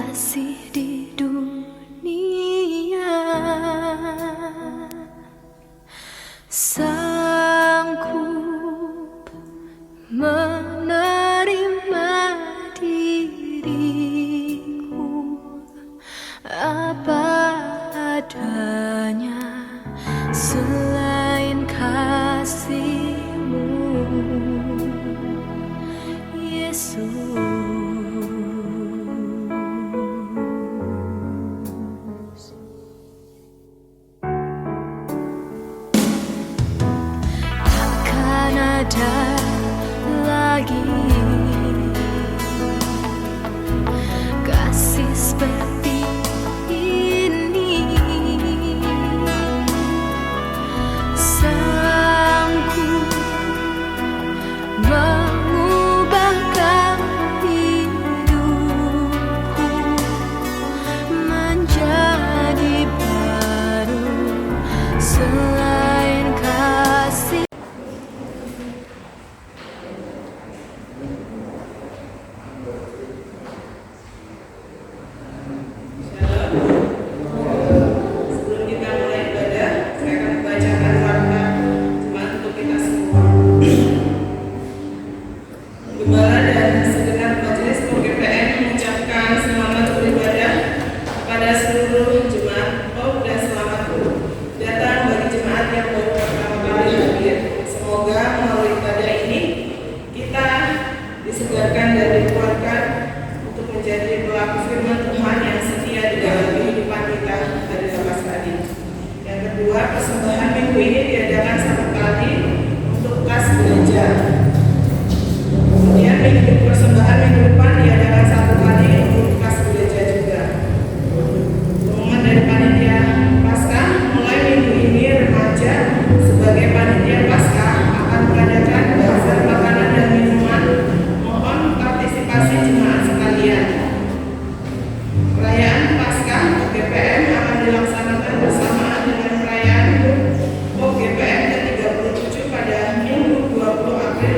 kasih di dunia, sanggup menerima diriku apa adanya, selain kasih-Mu, Yesus. Takkan ada lagi kasih seperti ini, sanggup mengubahkan hidupku menjadi baru, selain kasih. Sebelum kita mulai ibadah, saya akan membacakan warta jemaat untuk kita semua. Gembala dan segenap majelis POGPN mengucapkan selamat beribadah kepada seluruh jemaat POG dan selamat datang bagi jemaat yang baru pertama kali hadir. Semoga melalui ibadah ini kita disegarkan dan dikuatkan untuk menjadi pelaku firman Tuhan yang setia di dalam kehidupan kita hari lepas tadi. Yang kedua, persembahan minggu ini diadakan satu kali untuk kas gereja. Kemudian persembahan minggu depan diadakan satu kali untuk kas gereja juga. Pengumuman dari panitia Paskah, mulai minggu ini remaja sebagai panitia Paskah akan mengadakan bazar makanan dan minuman. Mohon partisipasi jemaat sekalian. Perayaan Paskah POGPN akan dilaksanakan bersamaan dengan perayaan POGPN ke-37 pada Minggu 20 April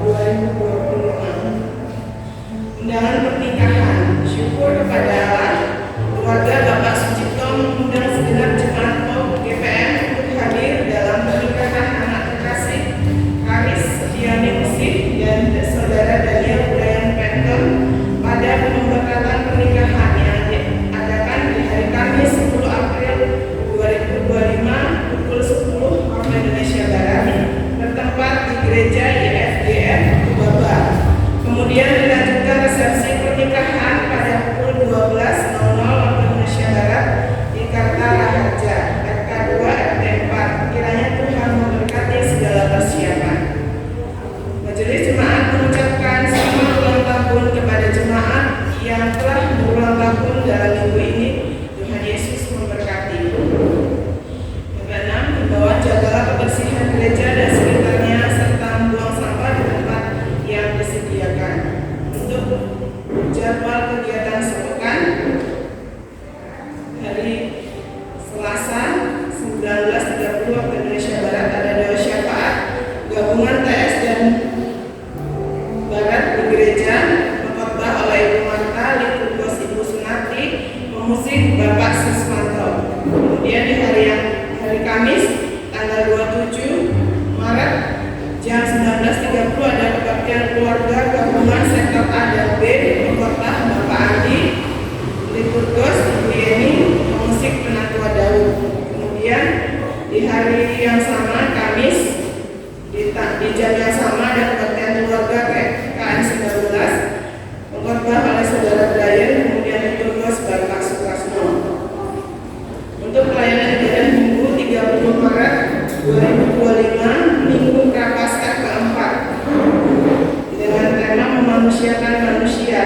2025. Undangan pernikahan. Syukur kepada Allah, keluarga Bapak Sucipto mengundang segenap jemaat POGPN untuk hadir dalam pernikahan anak terkasih Karis Setiani Musik dan saudara Daniel Brian Penton pada pemberkatan pernikahan yang diadakan di hari Kamis 10 April 2025 pukul 10 waktu Indonesia Barat bertempat di Gereja IFGF Kubaba. Kemudian dilanjutkan resepsi pernikahan pada pukul 12.00 waktu Indonesia Barat di Karta Raharja, RK2 RT4. Kiranya Tuhan memberkati segala persiapan. Majelis jemaat mengucapkan selamat ulang tahun kepada jemaat yang telah berulang tahun dalam minggu ini. Tuhan Yesus memberkati. Yang keenam, himbauan jagalah kebersihan gereja dan sekitarnya serta membuang sampah di tempat yang disediakan. Untuk jadwal kegiatan sepekan, hari Selasa 19.30 waktu Indonesia Barat ada doa syafaat gabungan TS dan Barat di gereja, pengkhotbah oleh Ibu Marta, liturgis Ibu Sunati, pemusik Bapak Susmanto. Kemudian di hari Kamis tanggal 27 Maret jam 19.30 ada kebaktian keluarga gabungan sektor A dan B, pengkhotbah Bapak Andi, liturgis Ibu Yeni, pemusik Penatua Daud. Kemudian di hari yang sama Kamis di jam yang sama ada kebaktian keluarga KKN 19, pengkhotbah oleh saudara Brian, kemudian liturgis Bapak Sukrasno. Untuk pelayanan ibadah Minggu 30 Maret 2025, Minggu Prapaskah keempat dengan tema memanusiakan manusia.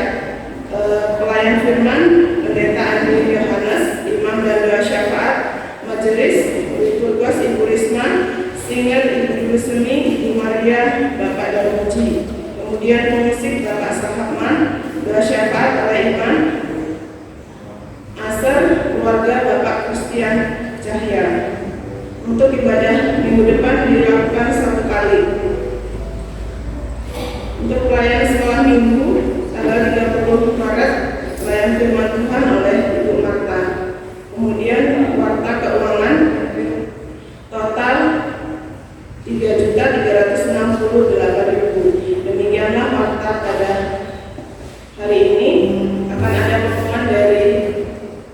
Pelayan firman Pendeta Andi Yohanes, imam dan doa syafaat, majelis liturgis Ibu Risma, singer Ibu Semi, Ibu Maria, Bapak Daruji. Kemudian pemusik Bapak Sahabman, doa syafaat oleh Iman Aser, keluarga Bapak Christian Cahya. Untuk ibadah minggu depan dilakukan satu kali. Untuk pelayanan sekolah minggu tanggal 30 Maret Pelayan firman Tuhan oleh Ibu Marta. Kemudian warta keuangan total 3.368.000. Demikianlah warta pada hari ini. Akan ada pengumuman dari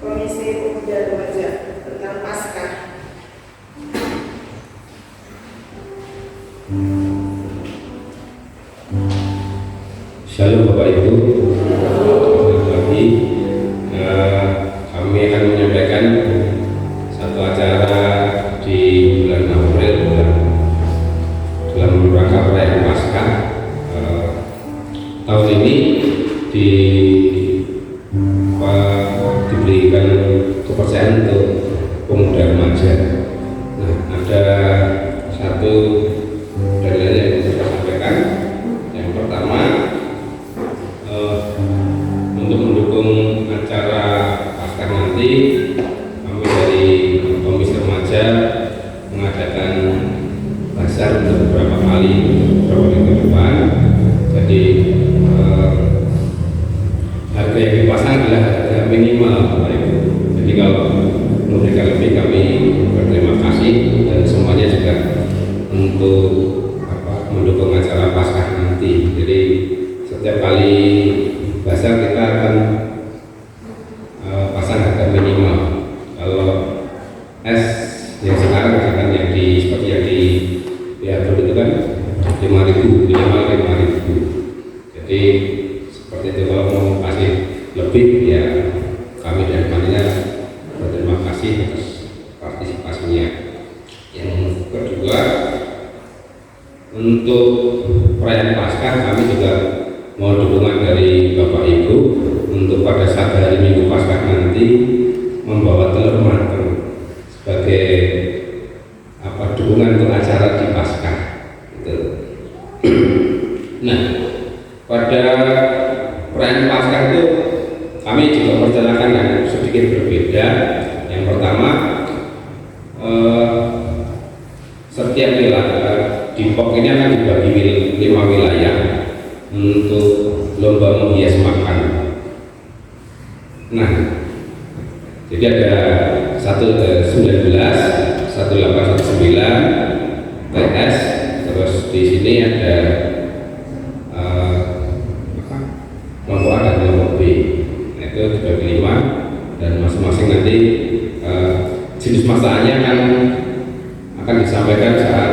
Komisi Pemuda Remaja tentang Paskah. Shalom Bapak Ibu. Selamat pagi. Kami akan menyampaikan satu acara di bulan April dalam rangka perayaan Paskah. Tahun ini diberikan kepercayaan untuk pemuda remaja. Nah, ada satu dalil yang saya sampaikan. Yang pertama, untuk mendukung acara Paskah nanti, kami dari Komisi Remaja mengadakan bazar untuk beberapa minggu ke depan. Jadi harga yang dipasang adalah harga minimal, Bapak Ibu. Jadi kalau memberikan lebih, kami berterima kasih, dan semuanya juga untuk mendukung acara Paskah nanti. Jadi setiap kali bazar kita akan pasang harga minimal. Kalau es yang sekarang misalkan yang seperti yang diatur itu kan 5.000, minimal 5.000. Jadi seperti itu. Kalau mau kasih lebih, ya kami dari panitia berterima kasih atas partisipasinya. Yang kedua, untuk perayaan Paskah kami juga mohon dukungan dari Bapak Ibu untuk pada saat hari Minggu Paskah nanti membawa telur matang sebagai dukungan untuk acara di Paskah. Gitu. Nah, pada perayaan Paskah itu kami juga merencanakan yang sedikit berbeda. Yang pertama, setiap wilayah di POK ini akan dibagi 5 wilayah untuk lomba menghias makan. Nah, jadi ada 19, 1819 TS, terus di sini ada kelompok A dan kelompok B. Nah, itu dibagi 5, dan masing-masing nanti jenis masalahnya akan disampaikan saat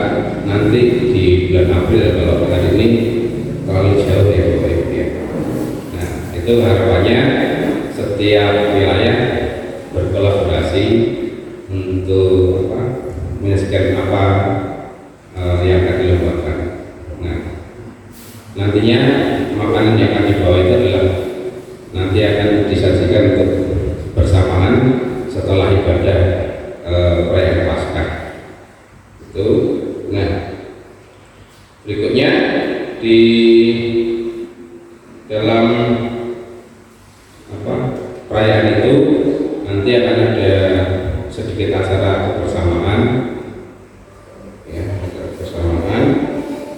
nanti di bulan April. Kalau hari ini terlalu jauh ya Bapak Ibu ya. Nah, itu harapannya setiap wilayah berkolaborasi untuk menyaksikan apa yang akan dilombakan. Nah, nantinya makanan yang akan dibawa itu adalah nanti akan disajikan untuk bersamaan setelah ibadah perayaan Paskah. Itu. Nah, berikutnya di dalam perayaan itu nanti akan ada sedikit acara kebersamaan, ya, kebersamaan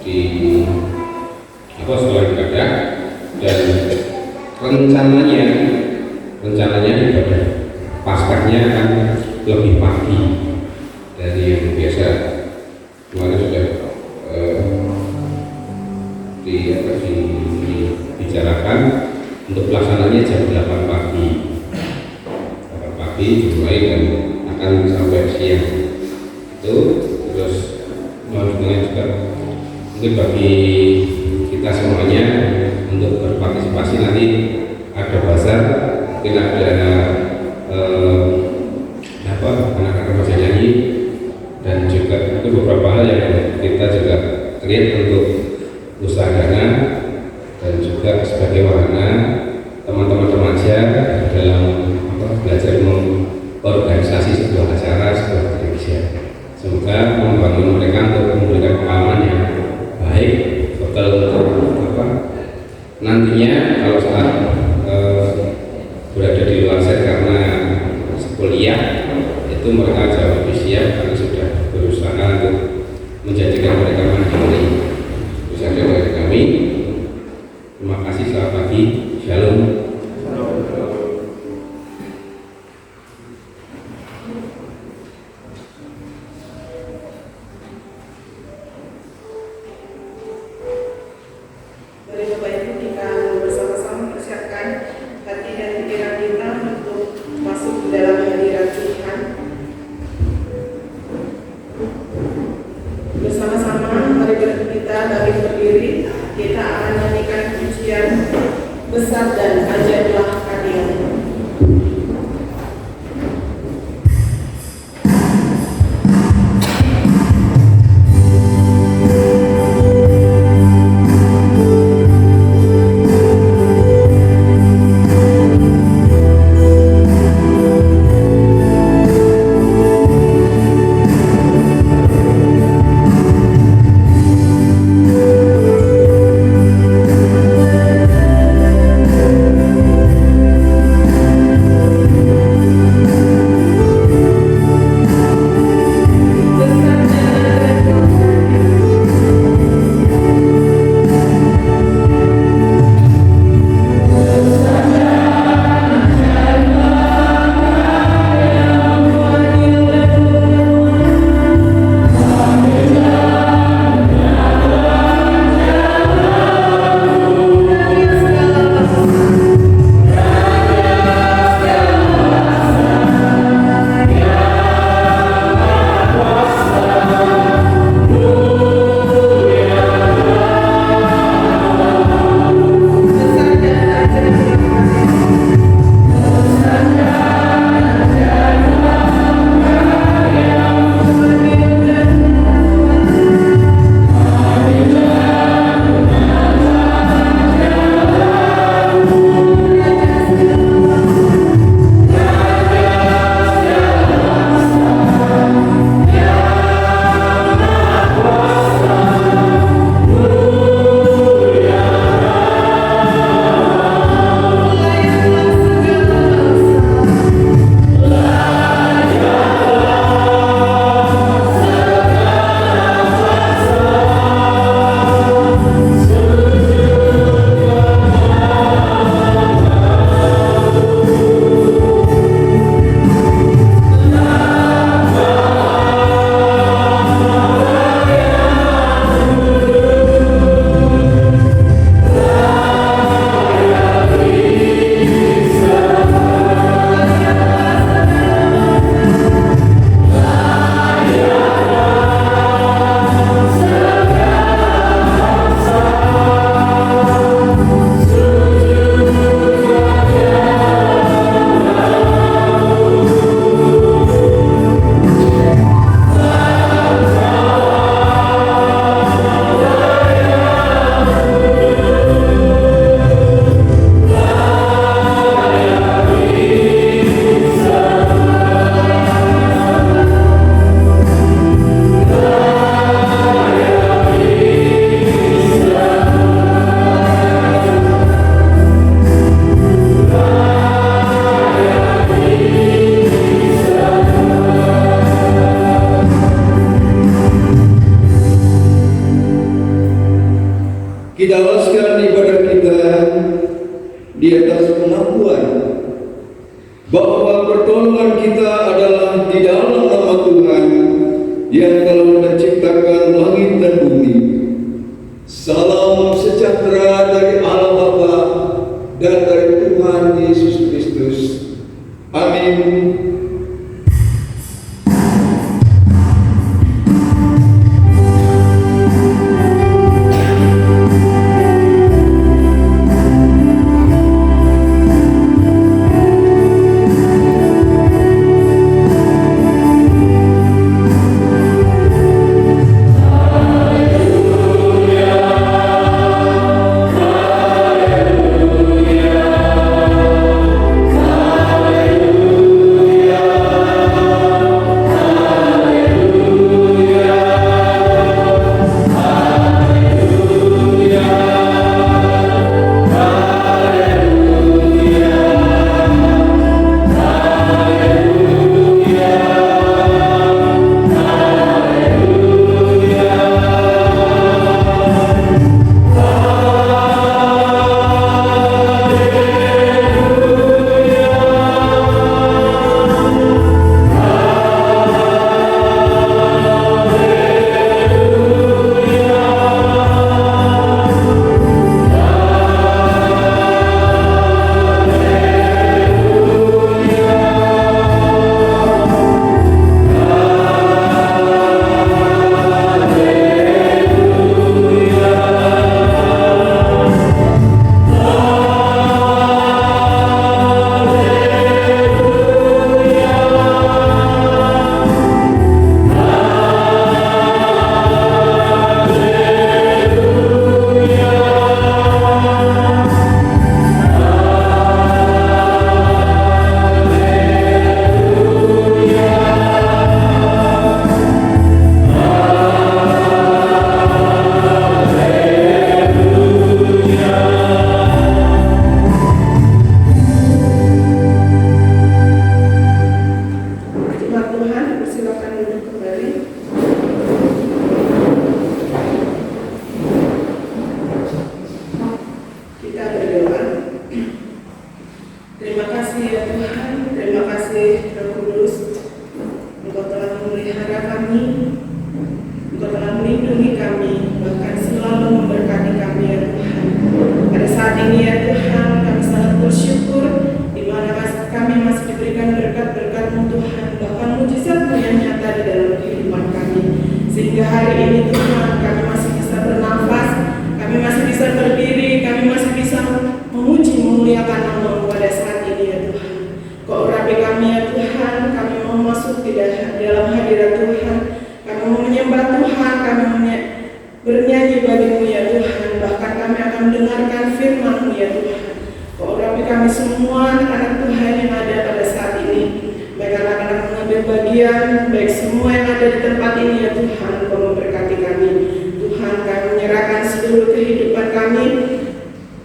di setelah ibadah, dan rencananya ibadah Paskahnya akan lebih pagi dari yang biasa. Kemarin sudah dibicarakan untuk pelaksananya jam 8 pagi. 8 pagi dimulai dan akan sampai siang. Itu terus dukungan juga mungkin bagi kita semuanya untuk berpartisipasi. Nanti ada bazar, mungkin ada anak-anak remaja nyanyi, dan juga itu beberapa hal yang kita juga create untuk usaha dana, dan juga sebagai wahana teman-teman remaja dalam belajar mengorganisasi sebuah acara, sebuah gereja. Semoga membangun mereka untuk memberikan pengalaman yang baik, bekal untuk nantinya kalau saat berada di luar set karena kuliah, itu mereka jauh lebih siap karena sudah berusaha untuk menjadikan mereka mandiri. Itu saja dari kami. Terima kasih, selamat pagi, shalom. Mari Bapak Ibu kita bersama-sama persiapkan hati dan pikiran kita untuk masuk ke dalam hadirat Tuhan. Bersama-sama mari kita bagi berdiri, kita akan nyanyikan pujian besar dan ajaiblah karya-Mu. Kita alaskan ibadah kita di atas pengakuan bahwa pertolongan kita adalah di dalam nama Tuhan yang telah menciptakan langit dan bumi. Salam sejahtera dari Allah Bapa dan dari Tuhan Yesus Kristus. Amin. Hallelujah. mendengarkan firman-Mu ya Tuhan. Kau urapi kami semua anak-anak Tuhan yang ada pada saat ini, baik anak-anak mengambil bagian, baik semua yang ada di tempat ini ya Tuhan. Kau memberkati kami Tuhan. Kami menyerahkan seluruh kehidupan kami,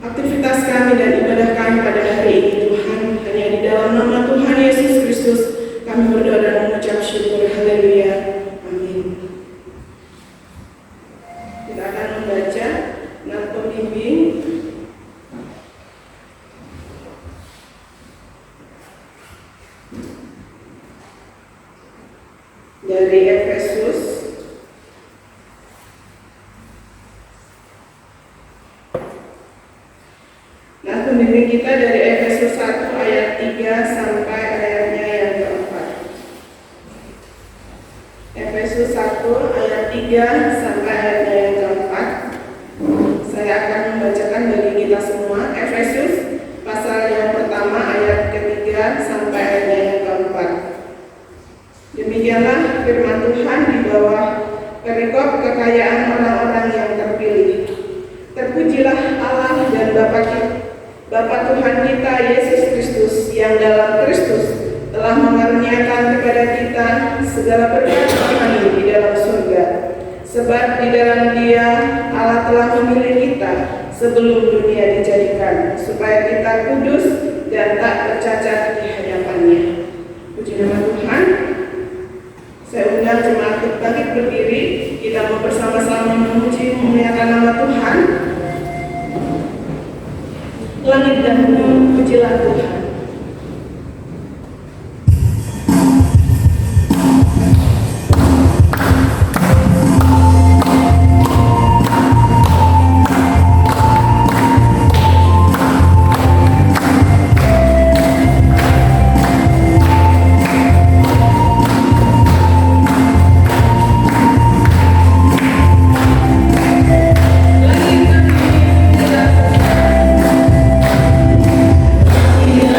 aktivitas kami dan ibadah kami pada hari ini Tuhan. Hanya di dalam nama Tuhan Yesus Kristus kami berdoa dan mengucap syukur. Haleluya. Amin. Kita akan membaca nat pembimbing dari Efesus kita dari Efesus 1 ayat 3 sampai ayatnya yang keempat. Efesus 1 ayat 3 sampai ayatnya yang keempat. Saya akan membacakan bagi kita semua. Efesus pasal yang pertama ayat ketiga sampai ayatnya yang keempat. Demikianlah firman Tuhan di bawah perikop kekayaan orang-orang yang terpilih. Terpujilah Allah dan Bapa Tuhan kita Yesus Kristus, yang dalam Kristus telah mengaruniakan kepada kita segala berkat rohani di dalam surga. Sebab di dalam Dia Allah telah memilih kita sebelum dunia dijadikan, supaya kita kudus dan tak tercacat di hadapan-Nya. Puji nama Tuhan. Saya undang jemaat untuk bangkit berdiri. Kita mau bersama-sama memuji memuliakan nama Tuhan. Langit dan bumi, pujilah Tuhan. Yeah.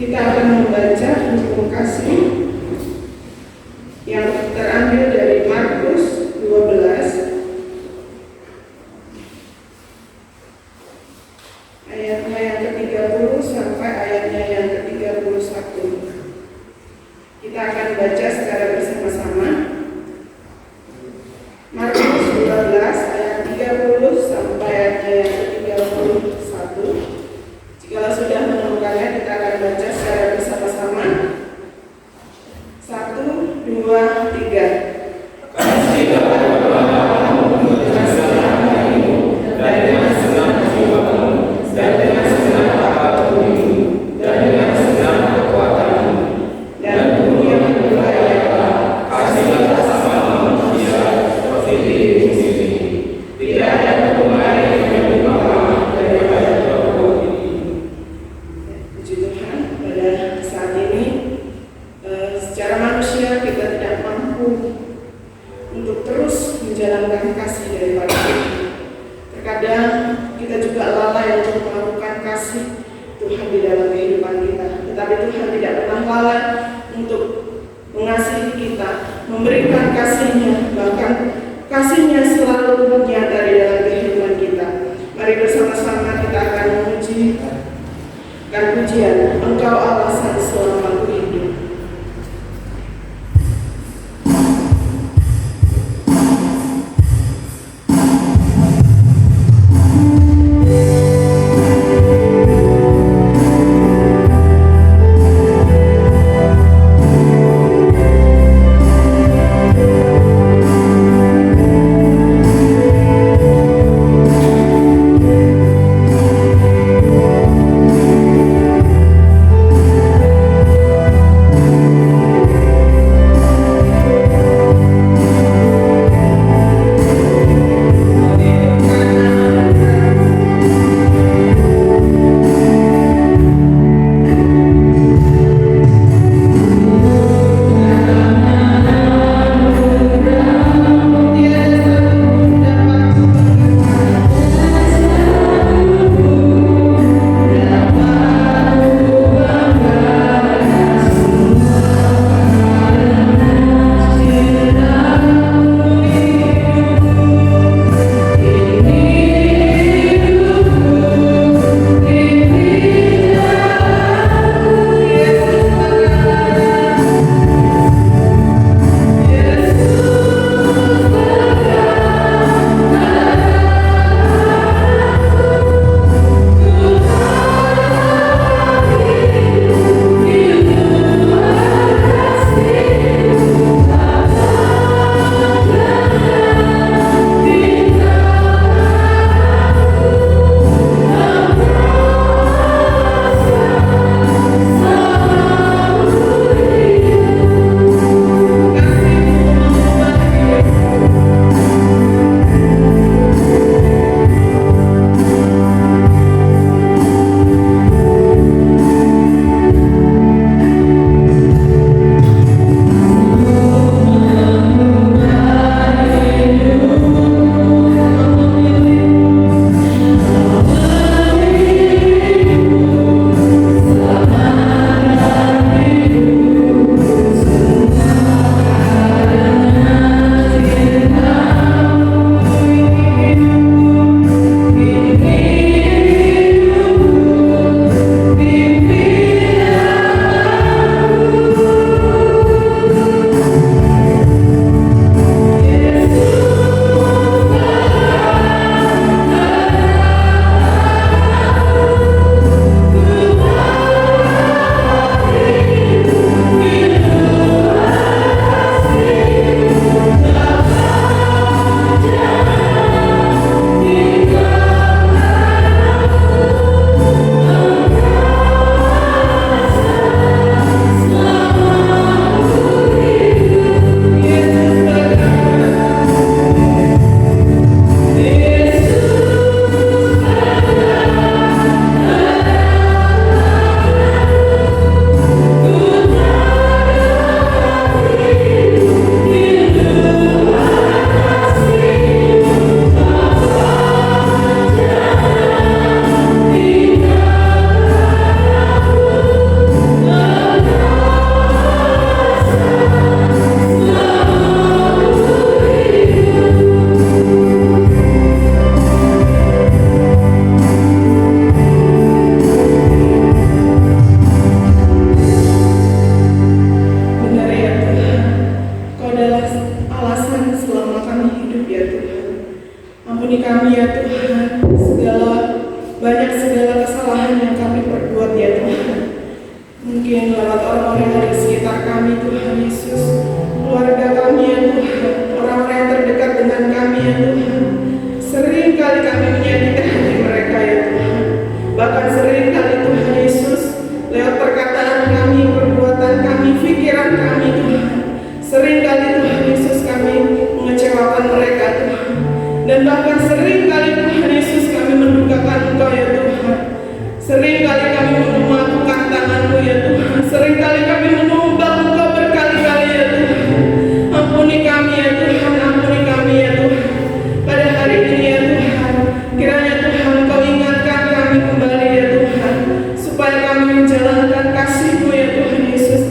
Kita akan membaca hukum kasih yang terambil dari Markus 12 ayatnya yang ke-30 sampai ayatnya yang ke-31. Kita akan baca secara bersama-sama. Markus 12 ayat 30 sampai ayatnya yang ke-31. Jika sudah menemukannya, kita akan baca secara bersama-sama. 1, 2, 3. Puji Tuhan, pada saat ini secara manusia kita tidak mampu untuk terus menjalankan kasih daripada Tuhan. Terkadang kita juga lalai untuk melakukan kasih Tuhan di dalam kehidupan kita. Tetapi Tuhan tidak pernah lalai untuk mengasihi kita, memberikan kasih-Nya, bahkan kasih-Nya selalu nyata di dalam kehidupan kita. Mari bersama-sama kita akan memuji dan pujian Engkau Allah Sang Selamaku hidup. Ku Mungkin lewat orang-orang yang ada di sekitar kami Tuhan Yesus, keluarga kami ya Tuhan, orang-orang yang terdekat dengan kami ya Tuhan. Sering kali kami menyakiti hati mereka ya Tuhan. Bahkan sering kali Tuhan Yesus, lewat perkataan kami, perbuatan kami, pikiran kami Tuhan, sering kali Tuhan Yesus kami mengecewakan mereka Tuhan. Dan bahkan sering kali Tuhan Yesus kami mendukakan Engkau ya Tuhan. Sering kali kami memakukan tangan-Mu ya Tuhan. Sering kali kami menumbang Engkau berkali-kali ya Tuhan. Ampuni kami ya Tuhan, ampuni kami ya Tuhan. Pada hari ini ya Tuhan, kiranya Tuhan Engkau ingatkan kami kembali ya Tuhan, supaya kami menjalankan kasih-Mu ya Tuhan Yesus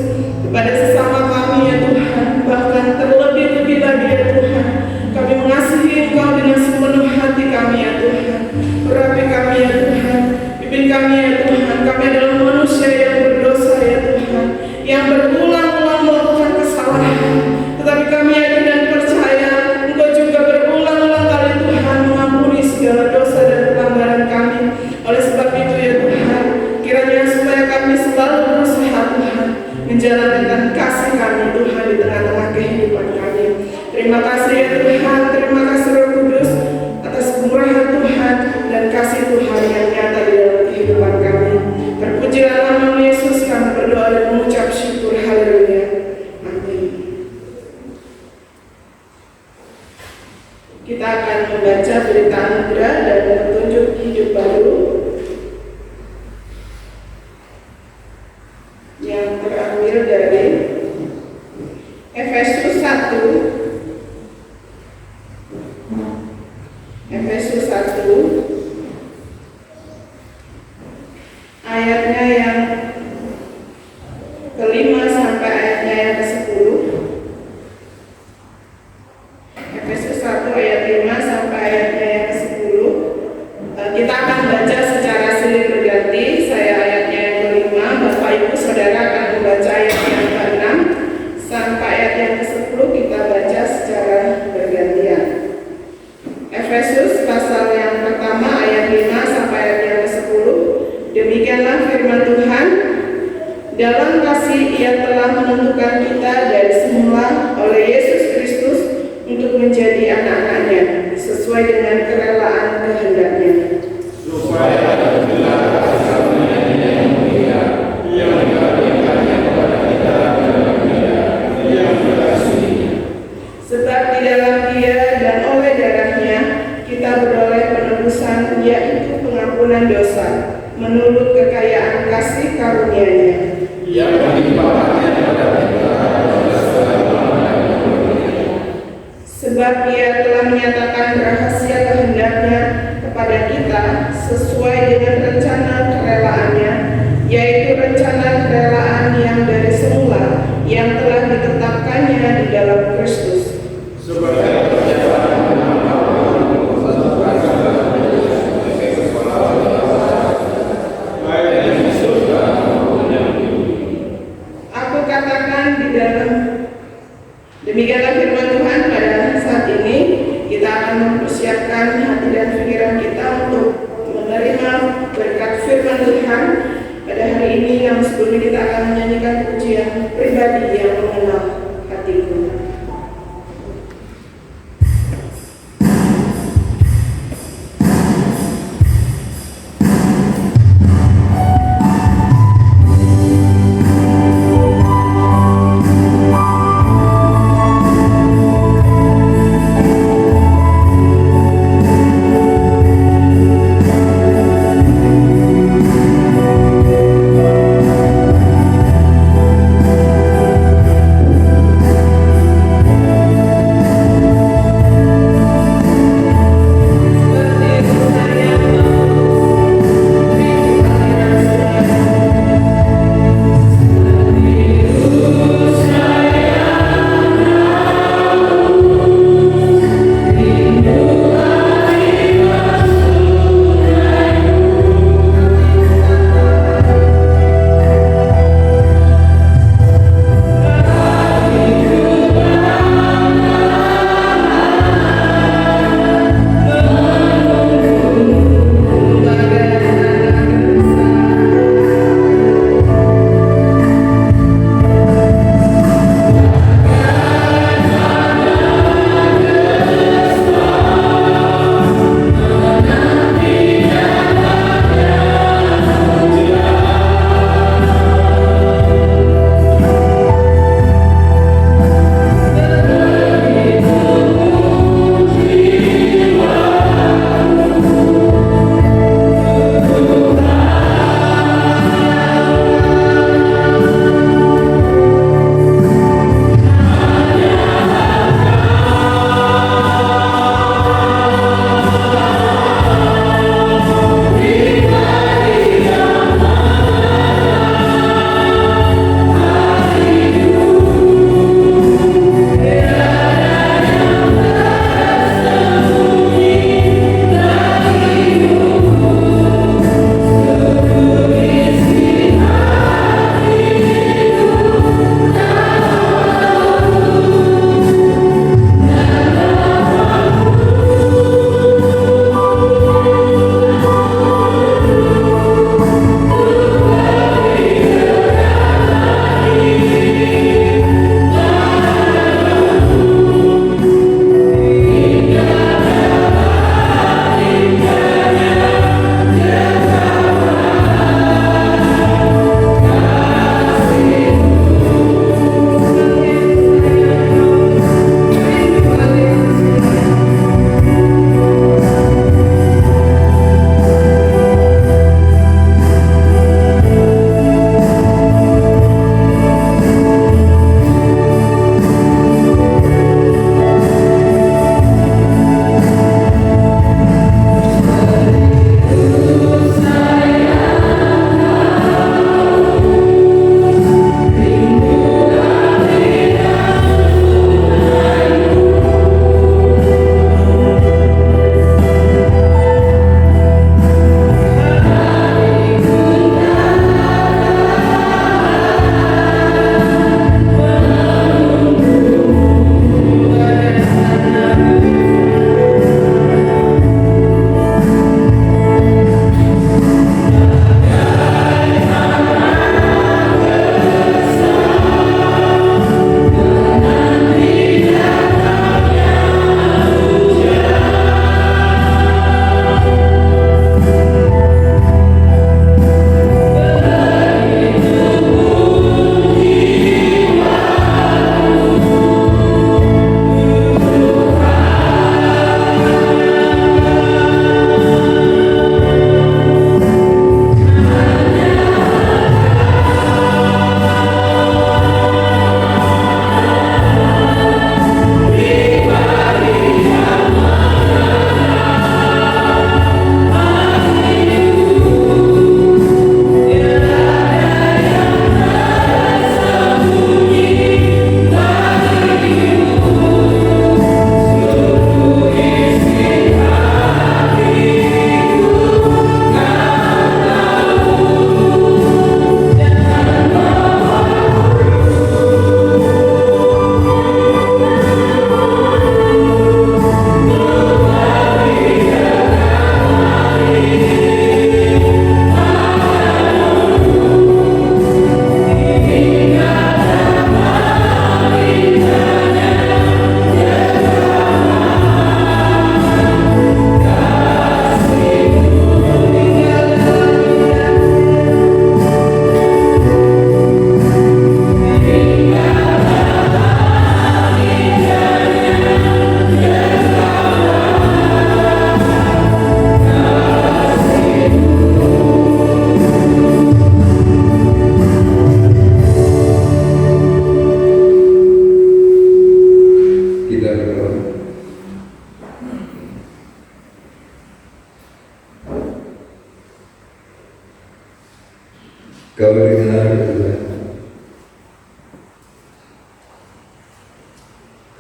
kepada sesama kami ya Tuhan. Bahkan terlebih-lebih lagi ya Tuhan, kami mengasihi Engkau dengan sepenuh hati kami ya Tuhan. Urapi kami ya Tuhan, pimpin kami ya Tuhan. Kami adalah manusia yang berdosa ya Tuhan, yang berulang-ulang melakukan kesalahan. Tetapi kami yakin dan percaya Engkau juga berulang-ulang kali Tuhan mengampuni segala dosa dan pelanggaran kami. Oleh sebab itu ya Tuhan, kiranya supaya kami selalu berusaha Tuhan menjalankan kasih kami Tuhan di tengah-tengah kehidupan kami. Terima kasih ya Tuhan, terima kasih Roh Kudus atas kemurahan Tuhan dan kasih Tuhan yang nyata di dalam kehidupan kami. Terpujilah nama Yesus, kami berdoa dan mengucap syukur. Haleluya. Amin. Kita akan membaca berita anugerah dan petunjuk hidup baru yang terambil dari Efesus 1 ayatnya yang ke-5 sampai ayatnya yang ke-10. Efesus 1 ayat 5 sampai ayatnya yang ke-10. Kita akan baca secara silih berganti. Saya ayatnya yang ke-5, Bapak Ibu Saudara akan membaca ayat yang ke-6 sampai ayat yang ke-10. Kita baca secara bergantian. Efesus pasal yang pertama ayat 5 sampai ayat yang ke-10. Demikianlah firman Tuhan. Dalam kasih Ia telah menentukan kita dari semula oleh Yesus Kristus untuk menjadi anak-anaknya sesuai dengan kerelaan kehendak-Nya. supaya tergelar karunia-Nya yang mulia, yang dikaruniakannya kepada kita dalam Dia yang mengasihi. Sebab di dalam Dia dan oleh darah-Nya kita beroleh penebusan, yaitu pengampunan dosa, menurut kekayaan kasih karunia-Nya Yang dilimpahkannya kepada kita pada selama-lamanya. Sebab Ia telah menyatakan rahasia kehendak-Nya kepada kita sesuai dengan rencana kerelaan-Nya, yaitu rencana kerelaan yang dari semula yang telah ditetapkannya di dalam Kristus. Sebagai perjalanan Demikianlah firman Tuhan pada saat ini. Kita akan mempersiapkan hati dan pikiran kita untuk menerima berkat firman Tuhan pada hari ini. Yang sebelumnya kita akan menyanyikan pujian pribadi yang mengenal hatiku.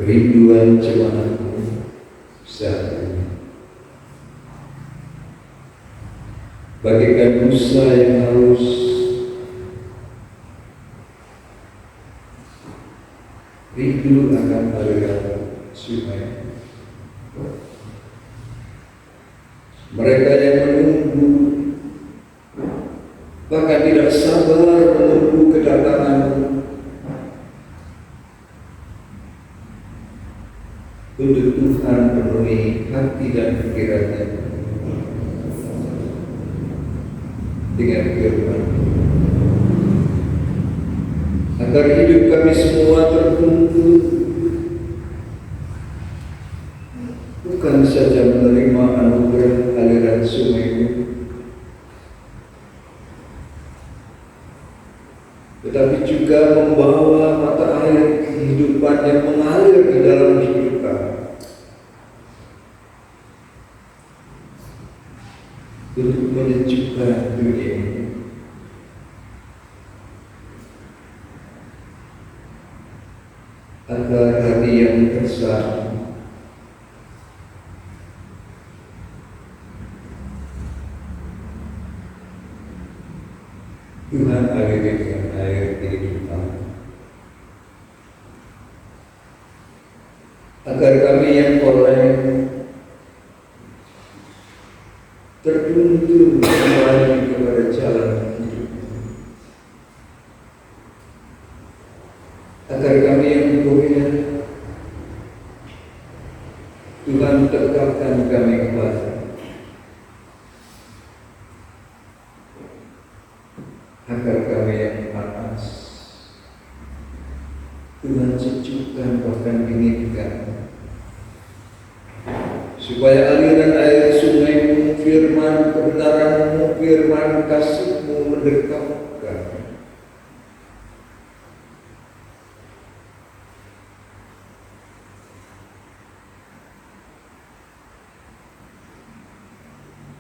kerinduan jemaatmu saat ini. Bagaikan Musa yang harus rindu akan aliran sungai. Mereka yang menunggu, bahkan tidak sabar menunggu kedatanganmu untuk Tuhan penuhi hati dan pikirannya dengan firman, agar hidup kami semua terkumpul bukan saja menerima anugerah aliran sungai-Mu, tetapi juga membawa mata air kehidupan yang mengalir di dalam hidup kami, untuk menyejukkan dunia ini. Agar hati yang tersayang Tuhan aliri dengan air kehidupan, agar kami yang oleh tertuntun kembali kepada jalan hidup, agar kami yang goyah Tuhan tegakkan kami kembali, agar kami yang panas Tuhan sejukkan bahkan dinginkan, supaya aliran air sungai-Mu, firman kebenaran-Mu, firman kasih-Mu mendekatkan.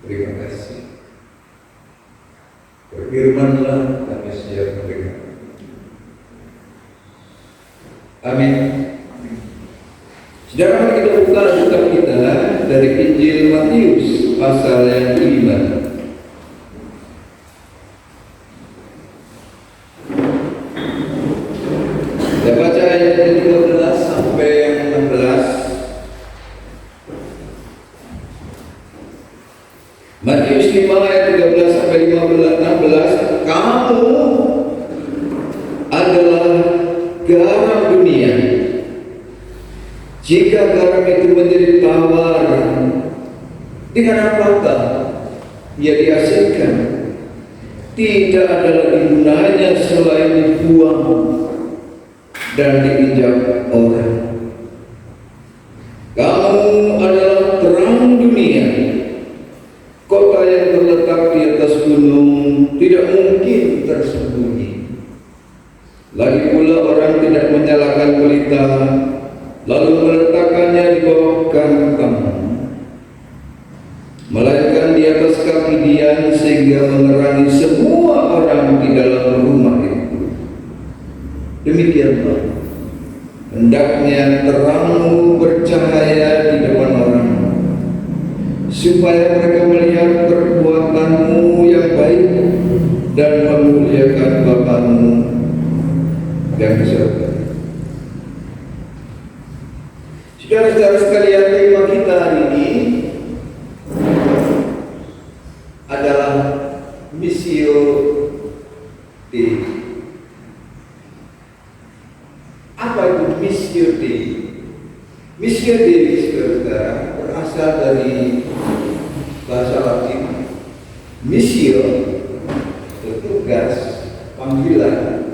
Terima kasih. Berfirmanlah, kami siap mendengar. Amin. Saudara, kita buka kitab kita dari Injil Matius pasal yang 5. Kita baca ayat yang 13 sampai yang 16. Matius 5 ayat 13 sampai 16. Kamu adalah garam dunia. Jika garam itu menjadi tawar, dengan apakah ia dihasilkan? Tidak ada lagi gunanya selain dibuang dan diinjak orang. Kamu adalah terang dunia. Kota yang terletak di atas gunung tidak mungkin tersembunyi. Lagi pula orang tidak menyalakan pelita lalu meletakkannya di bawah kantong, melainkan di atas kaki dian sehingga menerangi semua orang di dalam rumah itu. Demikianlah hendaknya terangmu bercahaya di depan orang, supaya mereka melihat perbuatanmu yang baik dan memuliakan Bapa-Mu yang di surga. Saudara-saudara sekalian, tema kita hari ini adalah Missio Dei. Apa itu Missio Dei? Missio Dei, saudara, berasal dari bahasa Latin. Missio, tugas, panggilan,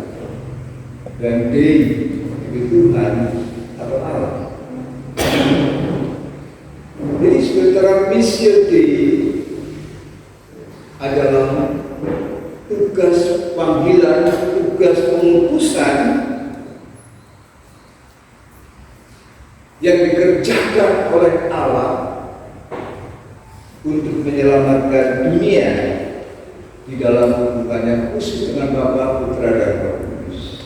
dan Dei itu Tuhan atau Allah. Jadi sementara Missio Dei adalah tugas panggilan, tugas pengutusan yang dikerjakan oleh Allah untuk menyelamatkan dunia di dalam hubungannya khusus dengan Bapa, Putra, dan Roh Kudus.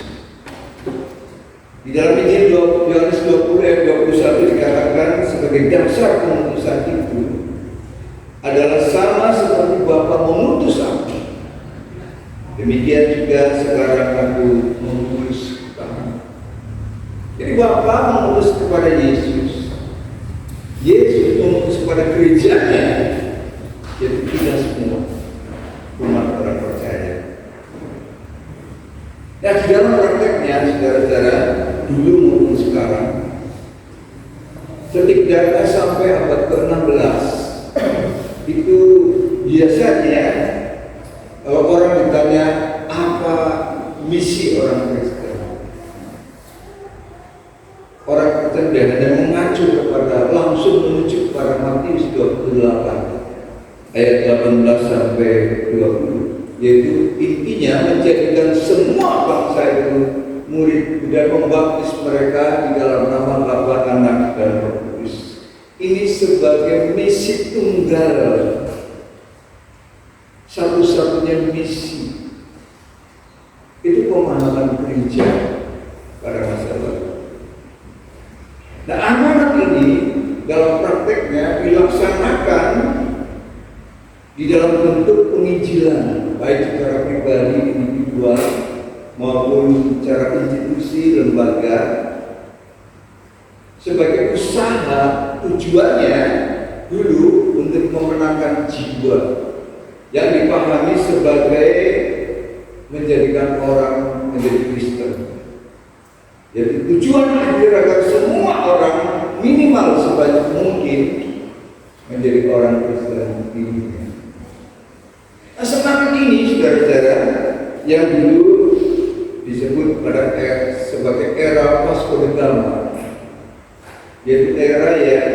Di dalam Injil Yohanes 20 ayat 21 dikatakan sebagai dasar pengutusan itu adalah sama seperti Bapa mengutus aku. Demikian juga sekarang aku mengutus kamu. Jadi Bapa mengutus kepada Yesus. Yesus mengutus kepada gerejanya. Jadi kita semua umat orang percaya. Dan di dalam prakteknya, saudara-saudara, dulu maupun sekarang, setidaknya sampai abad ke-16, itu biasanya kalau orang ditanya apa misi orang Kristen, orang Kristen hanya mengacu kepada langsung menuju kepada Matius 28 ayat 18 sampai 20, yaitu intinya menjadikan semua bangsa itu murid dan membaptis mereka di dalam nama Bapa, Anak, dan Roh Kudus. Ini sebagai misi tunggal, satu-satunya misi. Itu pemahaman gereja pada masa lalu. Nah, amanat ini dalam prakteknya dilaksanakan di dalam bentuk penginjilan, baik secara pribadi, individual, maupun secara institusi, lembaga, sebagai usaha. Tujuannya dulu untuk memenangkan jiwa yang dipahami sebagai menjadikan orang menjadi Kristen. Jadi tujuan akhir agar semua orang minimal sebanyak mungkin menjadi orang Kristen di dunia. Nah, semangat ini, saudara-saudara, yang dulu disebut pada sebagai era Vasco da Gama, yaitu era yang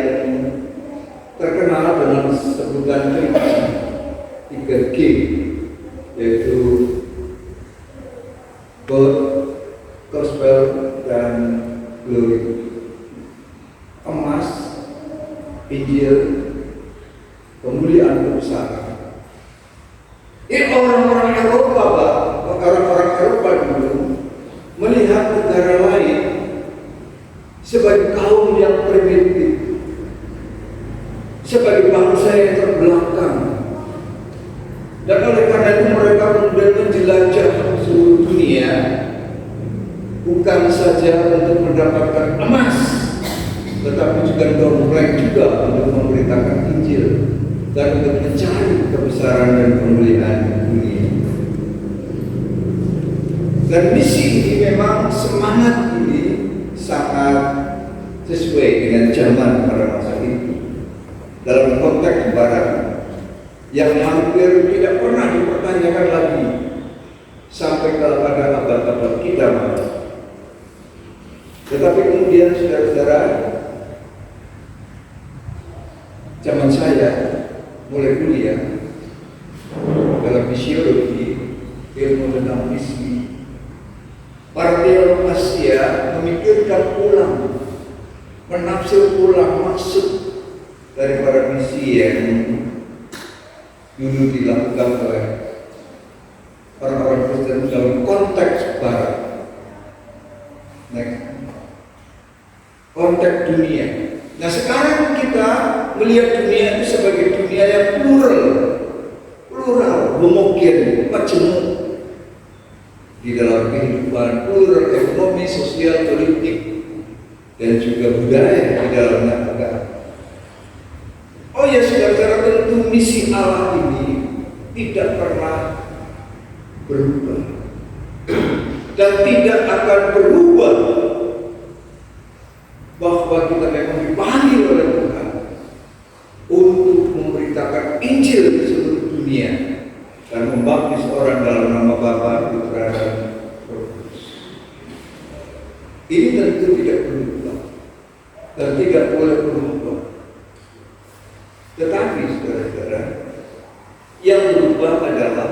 terkenal dengan sebutan 3G, yaitu God, Gospel, dan Glory. Emas, Injil, kemuliaan, kebesaran. Ini orang-orang Eropa, orang-orang Eropa dulu melihat negara lain sebagai kaum yang primitif, sebagai bangsa yang terbelakang, dan oleh karena itu mereka kemudian menjelajah seluruh dunia, bukan saja untuk mendapatkan emas, tetapi juga dongeng juga untuk memberitakan Injil dan untuk mencari kebesaran dan kemuliaan dunia. Dan misi ini memang semangat ini sangat sesuai dengan zaman pada masa itu. Dalam konteks Barat yang hampir tidak pernah dipertanyakan lagi sampai pada abad-abad kita. Tetapi kemudian saudara-saudara, zaman saya mulai kuliah dalam misiologi, ilmu tentang misi, para teolog Asia memikirkan ulang, menafsir ulang maksud daripada misi yang dulu dilakukan oleh orang-orang Kristen dalam konteks Barat. Next. Konteks dunia. Nah, sekarang kita melihat dunia itu sebagai dunia yang plural, homogen, majemuk di dalam kehidupan, plural ekonomi, sosial, politik, dan juga budaya di dalamnya negara. Oh ya, saudara-saudara, tentu misi Allah ini tidak pernah berubah dan tidak akan berubah, bahwa kita memang dipanggil oleh Tuhan untuk memberitakan Injil di seluruh dunia dan membaptis orang dalam nama Bapa, Putra, dan Roh Kudus. Ini tentu tidak berubah dan tidak boleh berubah. Tetapi saudara-saudara, yang berubah adalah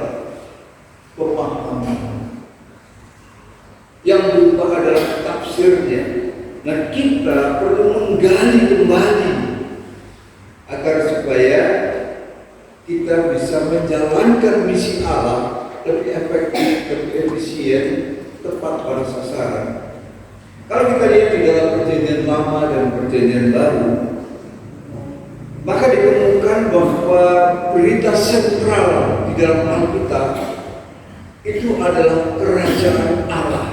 pemahaman, yang berubah adalah tafsirnya. Nah, kita perlu menggali kembali agar supaya kita bisa menjalankan misi Allah lebih efektif, lebih efisien, tepat pada sasaran, Kalau kita lihat di dalam perjanjian lama dan perjanjian baru, maka ditemukan bahwa berita sentral di dalam Alkitab itu adalah kerajaan Allah.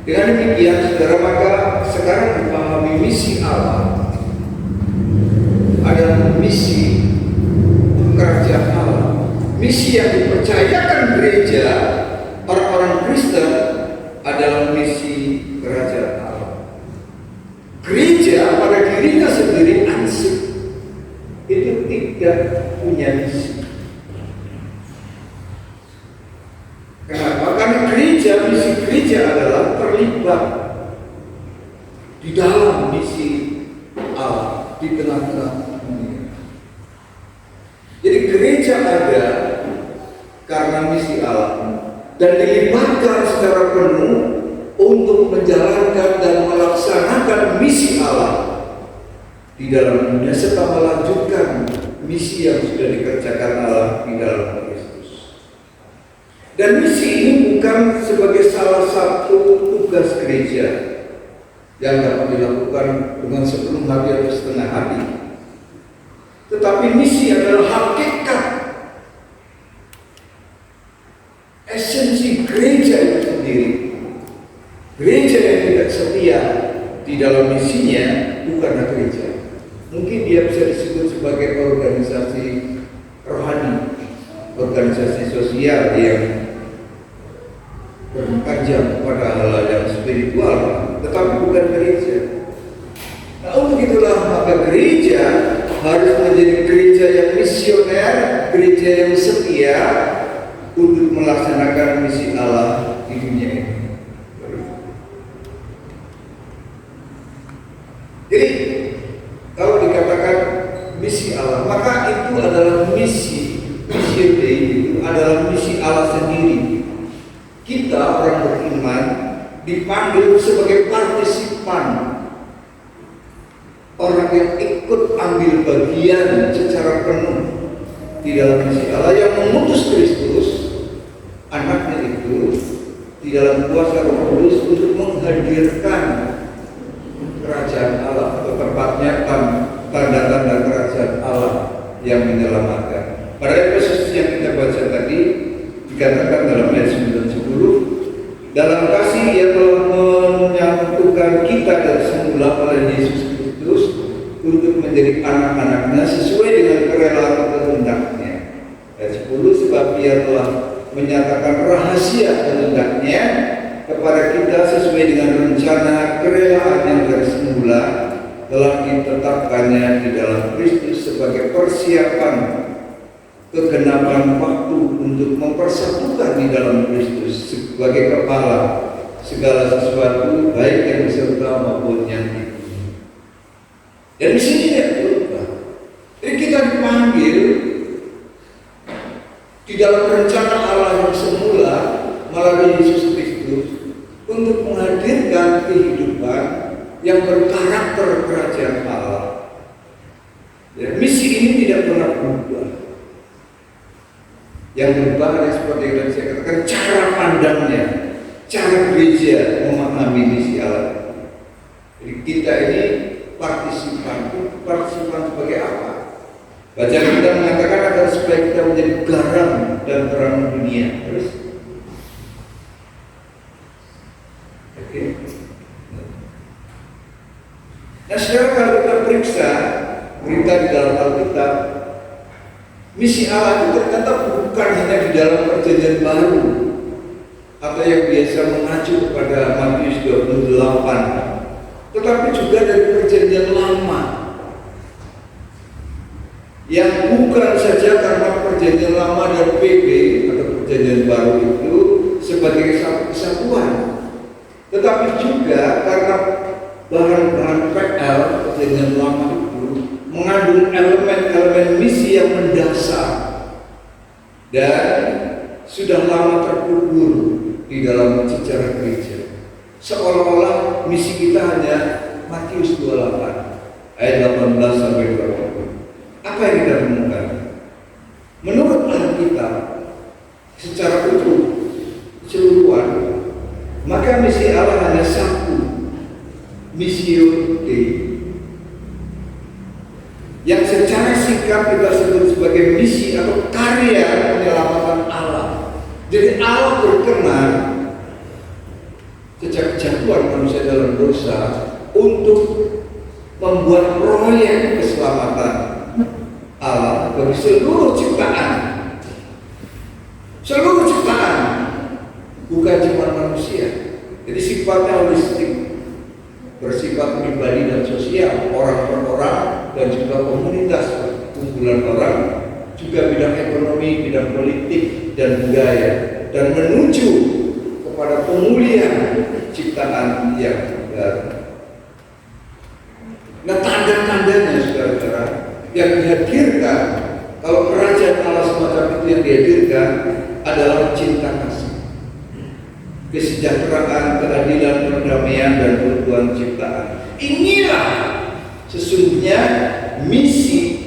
Dengan demikian, saudara, maka sekarang dipahami misi Allah adalah misi kerajaan Allah. Misi yang dipercayakan gereja, orang-orang Kristen, adalah misi kerajaan Allah. Gereja pada dirinya sendiri ansih itu tidak punya misi. Kenapa? Karena misi gereja adalah terlibat di dalam misi Allah di tengah-tengah dunia. Jadi gereja ada karena misi Allah dan dilibatkan secara penuh untuk menjalankan dan melaksanakan misi Allah di dalam dunia serta melanjutkan misi yang sudah dikerjakan Allah di dalam Kristus. Dan misi ini bukan sebagai salah satu tugas gereja yang dapat dilakukan dengan sepenuh hati atau setengah hati, tetapi misi adalah hakikat esensi gereja itu sendiri. Gereja yang tidak setia di dalam misinya bukanlah gereja. Mungkin dia bisa disebut sebagai organisasi rohani, organisasi sosial yang berkajian pada hal-hal yang spiritual, tetapi bukan gereja. Nah, untuk itulah maka gereja harus menjadi gereja yang misioner, gereja yang setia untuk melaksanakan misi Allah di dunia ini. Jadi kalau dikatakan misi Allah, maka itu adalah misi Dei, itu adalah misi Allah sendiri. Kita orang beriman dipanggil sebagai partisipan, orang yang ikut ambil bagian secara penuh di dalam misi Allah yang mengutus Kristus, anaknya itu, di dalam kuasa Roh Kudus untuk menghadirkan kerajaan Allah, atau tepatnya tanda-tanda kerajaan Allah yang menyelamatkan. Pada Efesus yang kita baca tadi dikatakan dalam ayat 9-10, dalam kasih Ia telah menyatukan kita dari semula oleh Yesus Kristus untuk menjadi anak-anaknya sesuai dengan kerelaan kehendak-Nya. Ayat 10, sebab Ia telah menyatakan rahasia kehendak-Nya kepada kita sesuai dengan rencana kerelaan yang dari semula telah ditetapkannya di dalam Kristus sebagai persiapan kegenapan waktu untuk mempersatukan di dalam Kristus sebagai kepala segala sesuatu, baik yang di surga maupun yang di bumi. Dan di sini tidak berubah. Jadi kita dipanggil di dalam rencana Allah yang semula melalui Yesus Kristus untuk menghadirkan kehidupan yang berkarakter kerajaan Allah. Dan misi ini tidak pernah berubah. Yang berubah adalah seperti yang tadi saya katakan, cara pandangnya, cara gereja memahami misi Allah. Jadi kita ini partisipan sebagai apa? Bacaan kita mengatakan agar supaya kita menjadi garam dan terang dunia. Terus, oke. Nah, sekarang kalau kita periksa berita di dalam Alkitab, misi Allah itu ternyata bukan hanya di dalam perjanjian baru atau yang biasa mengacu kepada Matius 28, tetapi juga dari perjanjian lama, yang bukan saja karena perjanjian lama dan PB atau perjanjian baru itu sebagai satu kesatuan, tetapi juga karena bahan-bahan PL perjanjian lama itu mengandung elemen-elemen misi yang mendasar dan sudah lama terkubur di dalam sejarah gereja. Seolah-olah misi kita hanya Matius 28 ayat 18 sampai 20. Apa yang kita temukan? Menurut Alkitab secara utuh, keseluruhan, Maka misi Allah hanya satu, Missio Dei, yang secara singkat kita sebut sebagai misi atau karya penyelamatan Allah. Jadi Allah berkenan sejak kejatuhan manusia dalam dosa untuk membuat proyek keselamatan Allah bagi seluruh ciptaan. Seluruh ciptaan, bukan cuma manusia. Jadi sifatnya holistik, bersifat pribadi dan sosial, orang per orang dan juga komunitas, kumpulan orang, juga bidang ekonomi, bidang politik dan budaya, dan menuju kepada pemulihan ciptaan yang baru. Nah, tanda-tandanya saudara-saudara yang dihadirkan, kalau kerajaan Allah semacam itu yang dihadirkan adalah cinta kasih, kesejahteraan, keadilan, perdamaian, dan perubahan ciptaan. Inilah sesungguhnya misi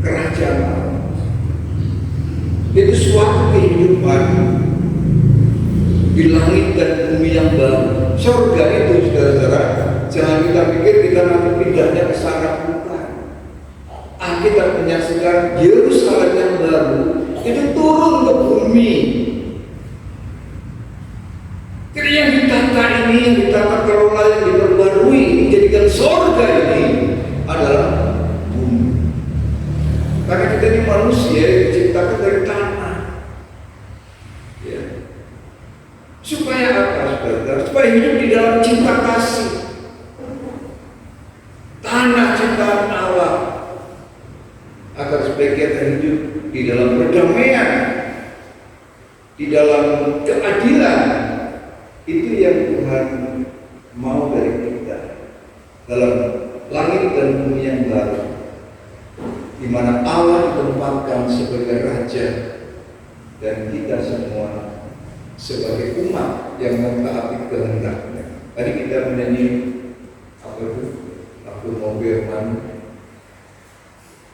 kerajaan Allah. Itu suatu kehidupan di langit dan bumi yang baru. Surga itu saudara-saudara, jangan kita pikir kita nanti pindahnya ke sana, bukan. Kita menyaksikan Yerusalem yang baru itu turun ke bumi. Jadi yang ditata ini, yang ditata kelola, yang diperbarui, menjadikan surga ini adalah bumi. Karena kita ini manusia diciptakan dari tanah. Ya. Supaya apa, saudara? Supaya hidup di dalam cinta kasih. Tanah ciptaan Allah. Agar supaya kita hidup di dalam perdamaian, di dalam keadilan. Itu yang Tuhan mau dari kita dalam langit dan bumi yang baru, di mana Allah ditempatkan sebagai Raja dan kita semua sebagai umat yang mentaati kehendaknya. Tadi kita menyanyi apa itu? Aku mau firman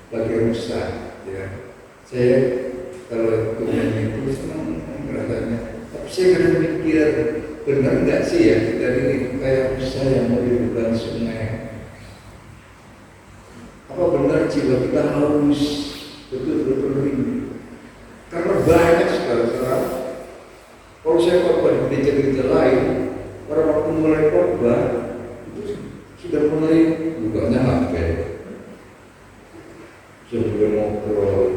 bagi rusa, ya. Saya kalau itu menyanyi itu senang rasanya. Tapi saya kadang mikir, benar nggak sih ya kita ini kayak rusa yang merindukan sungai? Apa benar jiwa kita haus betul-betul rindu? Karena banyak saudara-saudara. Kalau saya khotbah di gereja lain, pada waktu mulai khotbah itu sudah mulai bukanya HP. Sebelum ngobrol,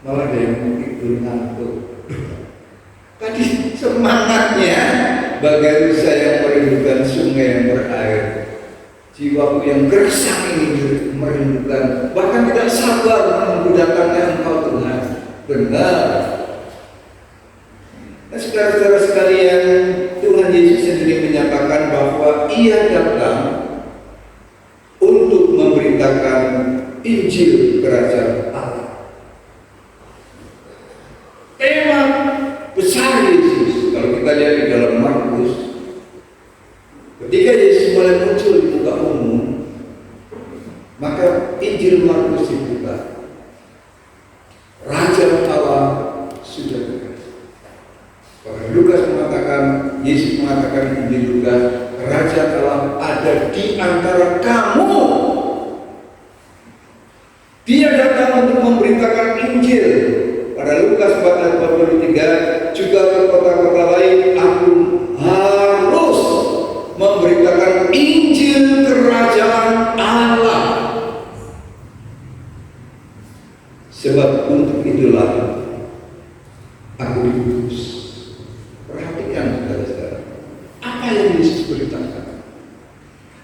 malah ada yang tidur ngantuk. Tadi semangatnya bagai rusa yang merindukan sungai yang berair. Jiwaku yang gersang ini merindukan, bahkan tidak sabar menggunakannya Engkau Tuhan. Benar. Nah, saudara-saudara sekalian, Tuhan Yesus sendiri menyatakan bahwa Ia datang untuk memberitakan Injil Kerajaan Allah. Tema besar Yesus, kalau kita lihat di dalam Markus, ketika Yesus mulai muncul di muka umum, maka Injil Markus dibuka. Raja Allah sudah dekat. Bahkan Lukas mengatakan, Yesus mengatakan di Injil Lukas, Raja Allah ada di antara kamu. Dia datang untuk memberitakan Injil. Pada Lukas 4:43, juga ke kota-kota lain aku harus memberitakan Injil Kerajaan Allah. Sebab untuk itulah aku diutus. Perhatikan saudara-saudara, apa yang Yesus beritakan?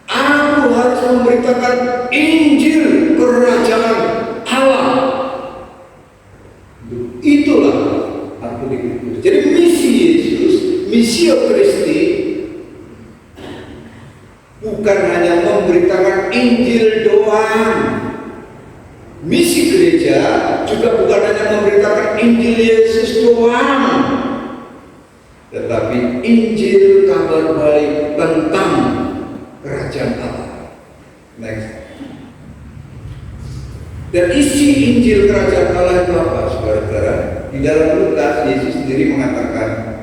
Aku harus memberitakan Injil Kerajaan Allah. Itulah aku diutus. Jadi misi Yesus, Missio Christi, bukan hanya memberitakan Injil doang. Misi gereja juga bukan hanya memberitakan Injil Yesus doang, tetapi Injil kabar baik tentang Kerajaan Allah. Next. Dan isi Injil Kerajaan Allah itu apa, saudara-saudara? di dalam Lukas, Yesus sendiri mengatakan,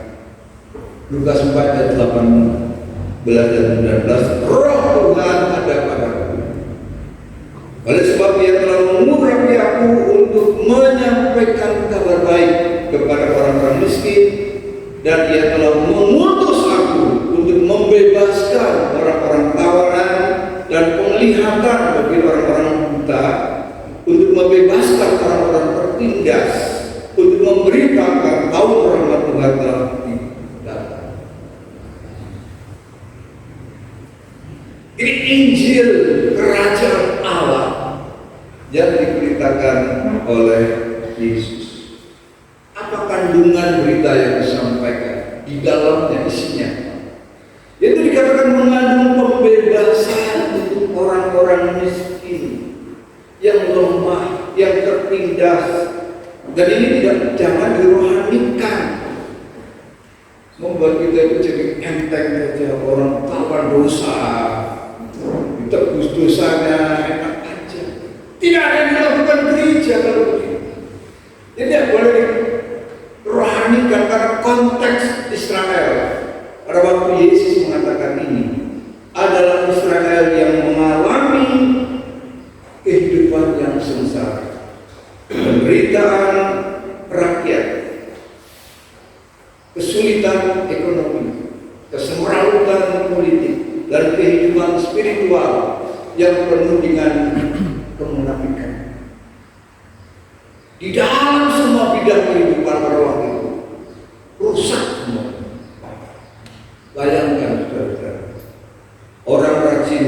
Lukas 4 ayat 18 dan 19, Roh Tuhan ada padaku. Oleh sebab Ia telah mengurapi aku untuk menyampaikan kabar baik kepada orang-orang miskin, dan Ia telah mengutus aku untuk membebaskan orang-orang tawanan dan penglihatan bagi orang-orang buta, untuk membebaskan orang-orang tertindas, untuk memberitakan tahun rahmat Tuhan telah datang. Ini Injil Kerajaan Allah yang diberitakan oleh Yesus. Apa kandungan berita yang disampaikan? Di dalamnya isinya, itu dikatakan mengandung pembebasan untuk orang-orang miskin, yang lemah, yang tertindas. Dan ini jangan dirohanikan, membuat kita itu jadi enteng saja, orang tawan dosa, ditebus dosanya enak aja. Tidak ada yang dilakukan gereja kalau begitu. Jadi tidak boleh dirohanikan karena konteks Israel. Pada waktu Yesus mengatakan ini adalah Israel yang mengalami kehidupan yang sengsara, penderitaan rakyat, kesulitan ekonomi, kesemrautan politik, dan kehidupan spiritual yang penuh dengan kemunafikan. Di dalam semua bidang kehidupan pada waktu itu rusak semua. Bayangkan saudara, orang rajin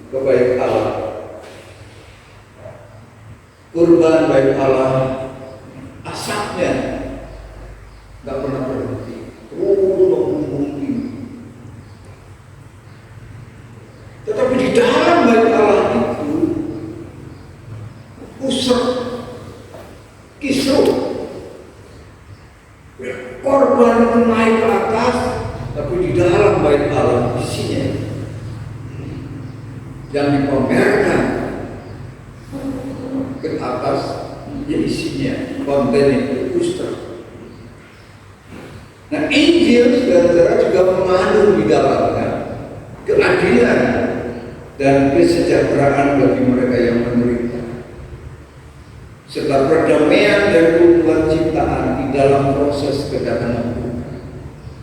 kepada Allah, kurban baik Allah, asapnya nggak pernah berhenti, terus membumbung tinggi. Tetapi di dalam baik Allah itu usap, kisruh, korban itu naik ke atas, tapi di dalam baik Allah isinya yang dipamerkan ke atas, ya isinya kontennya itu usap. Nah, Injil saudara juga mengandung di dalamnya keadilan dan kesejahteraan bagi mereka yang menderita, serta perdamaian dan keutuhan ciptaan di dalam proses kedatangan Tuhan.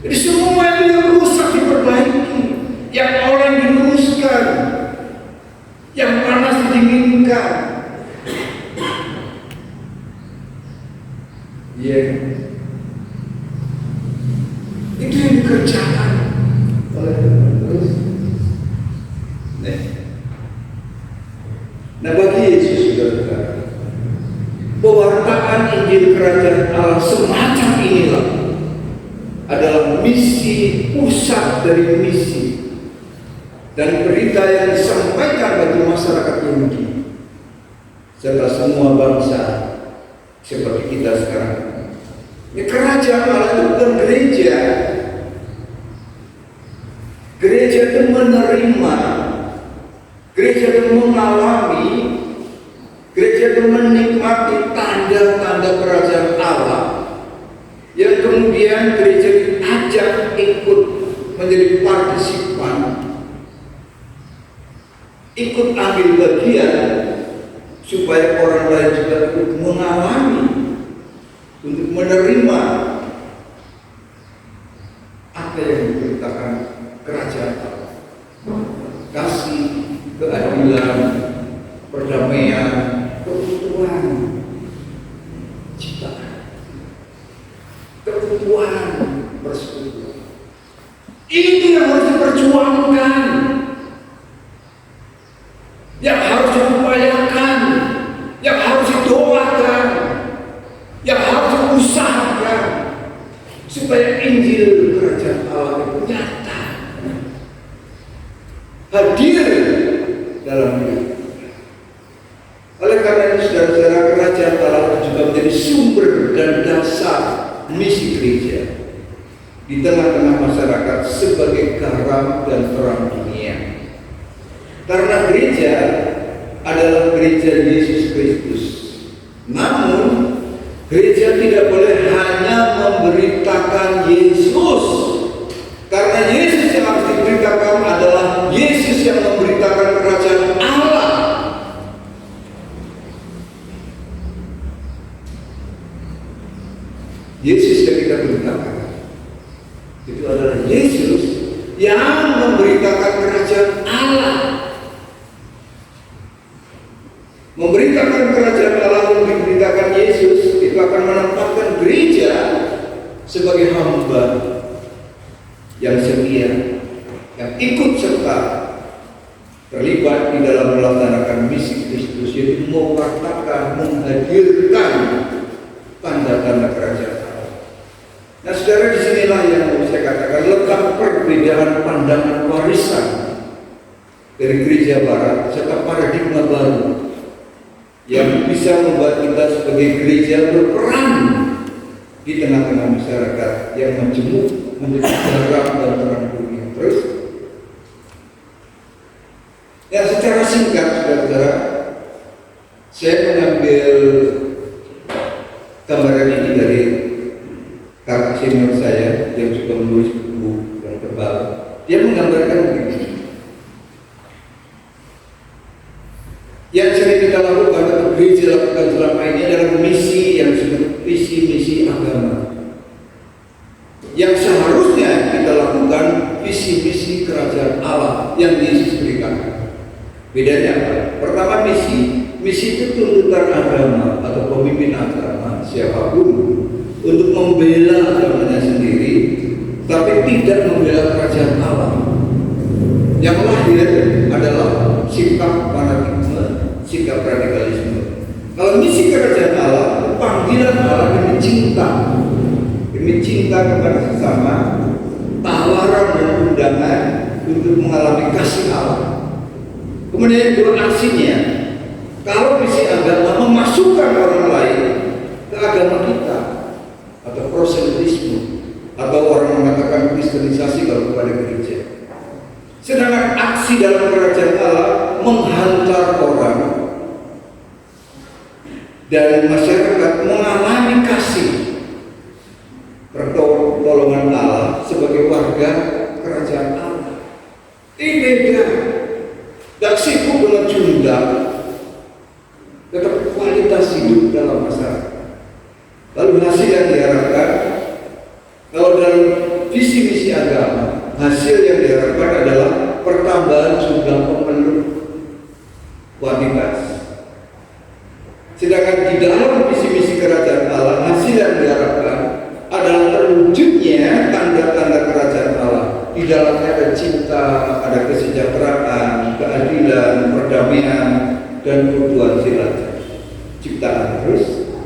Jadi semua yang rusak diperbaiki, yang orang diluruskan, yang panas didinginkan. Itu yang dikerjakan oleh terus. Nah, bagi Yesus saudara, pewartaan Injil Kerajaan Allah semacam inilah adalah misi pusat dari misi dan berita yang disampaikan bagi masyarakat Yahudi serta semua bangsa seperti kita sekarang. Ini kerajaan Allah itu bukan gereja. Gereja itu menerima, gereja itu mengalami, gereja itu menikmati tanda-tanda kerajaan Allah, yang kemudian gereja diajak ikut menjadi partisipan, ikut ambil bagian supaya orang lain juga ikut mengalami, untuk menerima apa yang diberitakan kerajaan Allah. Kasih, keadilan, perdamaian, keutuhan ciptaan, keutuhan persekutuan. Ini yang harus diperjuangkan, yang harus diupayakan, yang harus didoakan, yang harus diusahakan supaya Injil Kerajaan Allah itu nyata, hadir dalam hidup. Oleh karena itu saudara-saudara, Kerajaan Allah juga menjadi sumber dan dasar misi gereja di tengah-tengah masyarakat sebagai garam dan terang dunia. Karena gereja adalah gereja Yesus Kristus. Namun gereja tidak boleh hanya memberitakan Yesus, karena Yesus yang harus diberitakan adalah Yesus yang memberitakan kerajaan Allah. Yesus yang kita beritakan itu adalah Yesus yang memberitakan kerajaan Allah. Memberitakan kerajaan Allah yang diberitakan Yesus itu akan menempatkan gereja sebagai hamba yang setia, yang ikut serta terlibat di dalam melaksanakan misi Kristus, yaitu mewartakan, menghadirkan tanda-tanda kerajaan Allah. Nah, saudara, disinilah yang mau saya katakan letak perbedaan pandangan warisan dari gereja Barat serta paradigma baru yang bisa membuat kita sebagai gereja berperan di tengah-tengah masyarakat yang majemuk menjadi terang dan terang dunia. Terus, ya secara singkat, saudara-saudara, saya mengambil gambaran ini dari kakak senior saya yang juga menulis buku yang tebal. Dia menggambarkan begini. Yang sering kita lakukan atau gereja lakukan selama ini adalah misi yang disebut visi-misi agama. Yang seharusnya kita lakukan visi-misi kerajaan Allah yang Yesus berikan. Bedanya apa? Pertama, misi itu tuntutan agama atau pemimpin agama siapapun untuk membela agamanya sendiri, tapi tidak membela kerajaan Allah. Yang lahir adalah sikap fanatisme, sikap radikalisme. Kalau misi kerajaan Allah, panggilan Allah demi cinta kepada sesama, tawaran dan undangan untuk mengalami kasih Allah. Kemudian kedua, aksinya, kalau misi agama memasukkan orang lain ke agama kita, atau proselitisme, atau orang mengatakan kristenisasi kalau kepada gereja. Sedangkan aksi dalam kerajaan Allah menghantar orang dan masyarakat mengalami kasih pertolongan Allah sebagai warga kerajaan Allah. Ini beda. Dan sibuk dengan jumlah, tetap kualitas hidup dalam masyarakat. Lalu hasil yang diharapkan, kalau dalam visi misi agama, hasil yang diharapkan adalah pertambahan jumlah pemeluk kuantitas. Sedangkan di dalam visi misi kerajaan Allah, hasil yang diharapkan adalah terwujudnya tanda-tanda kerajaan Allah. Di dalamnya ada cinta, ada kesejahteraan, keadilan, perdamaian, dan keutuhan ciptaan. Terus,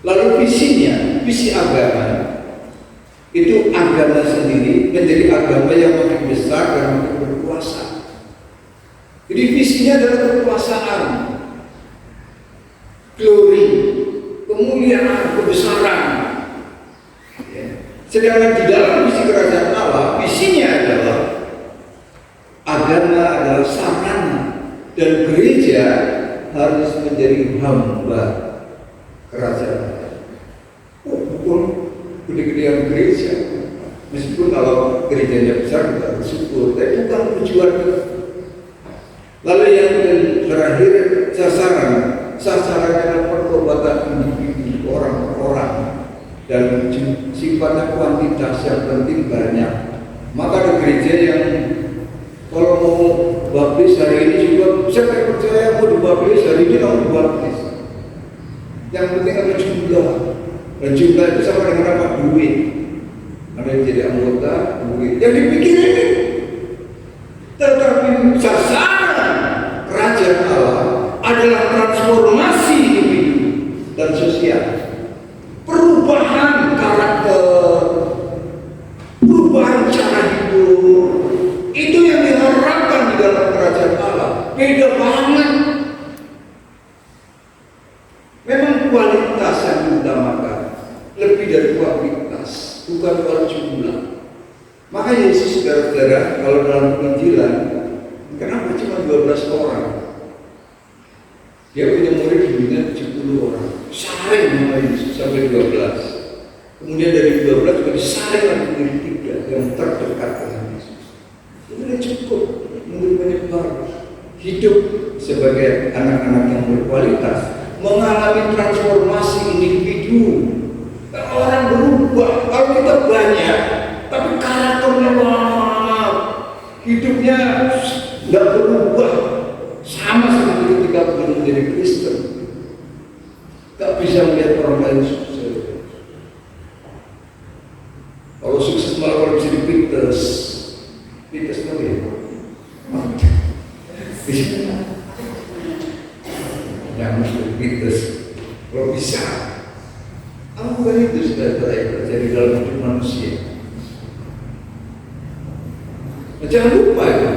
lalu visinya, visi agama itu agama sendiri menjadi agama yang makin besar dan makin berkuasa. Jadi visinya adalah kekuasaan, glory, kemuliaan, kebesaran. Sedangkan di dalam visi kerajaan Allah, visinya adalah agama adalah sarana dan gereja harus menjadi hamba kerajaan Allah. Oh, bukan gede-gedean gereja. Meskipun kalau gerejanya besar kita bersyukur, tapi bukan tujuan. Lalu yang terakhir, sasarannya adalah pertobatan individu, orang per orang, dan sifatnya kuantitas yang penting banyak. Maka ada gereja yang kalau mau baptis hari ini juga, siapa yang percaya mau dibaptis hari ini kamu dibaptis. Yang penting ada jumlah, dan jumlah itu sama dengan apa? Duit. Ada yang jadi anggota, duit. Yang dipikir ini, tetapi sasaran kerajaan Allah adalah transformasi individu dan sosial, perubahan karakter, perubahan cara hidup. Itu yang diharapkan di dalam kerajaan Allah. Beda banget. Memang kualitas yang diutamakan, lebih dari kualitas, bukan soal jumlah. Maka Yesus, saudara-saudara, kalau dalam penginjilan, kenapa cuma 12 orang? Dia punya murid dulunya 70 orang. saring sama Yesus sampai 12. Kemudian dari 12 juga disaring lagi menjadi 3 yang terdekat dengan Yesus. Itu sudah cukup untuk menyebar hidup sebagai anak-anak yang berkualitas, mengalami transformasi individu. Orang berubah. Kalau kita banyak, tapi karakternya hidupnya nggak berubah, sama seperti ketika belum menjadi Kristen. Gak bisa melihat orang lain sukses. Kalau sukses malah kalau bisa dipites tahu ya? Jangan dipites. Kalau bisa, bukan itu sudah terjadi dalam hidup manusia. Nah, jangan lupa ya,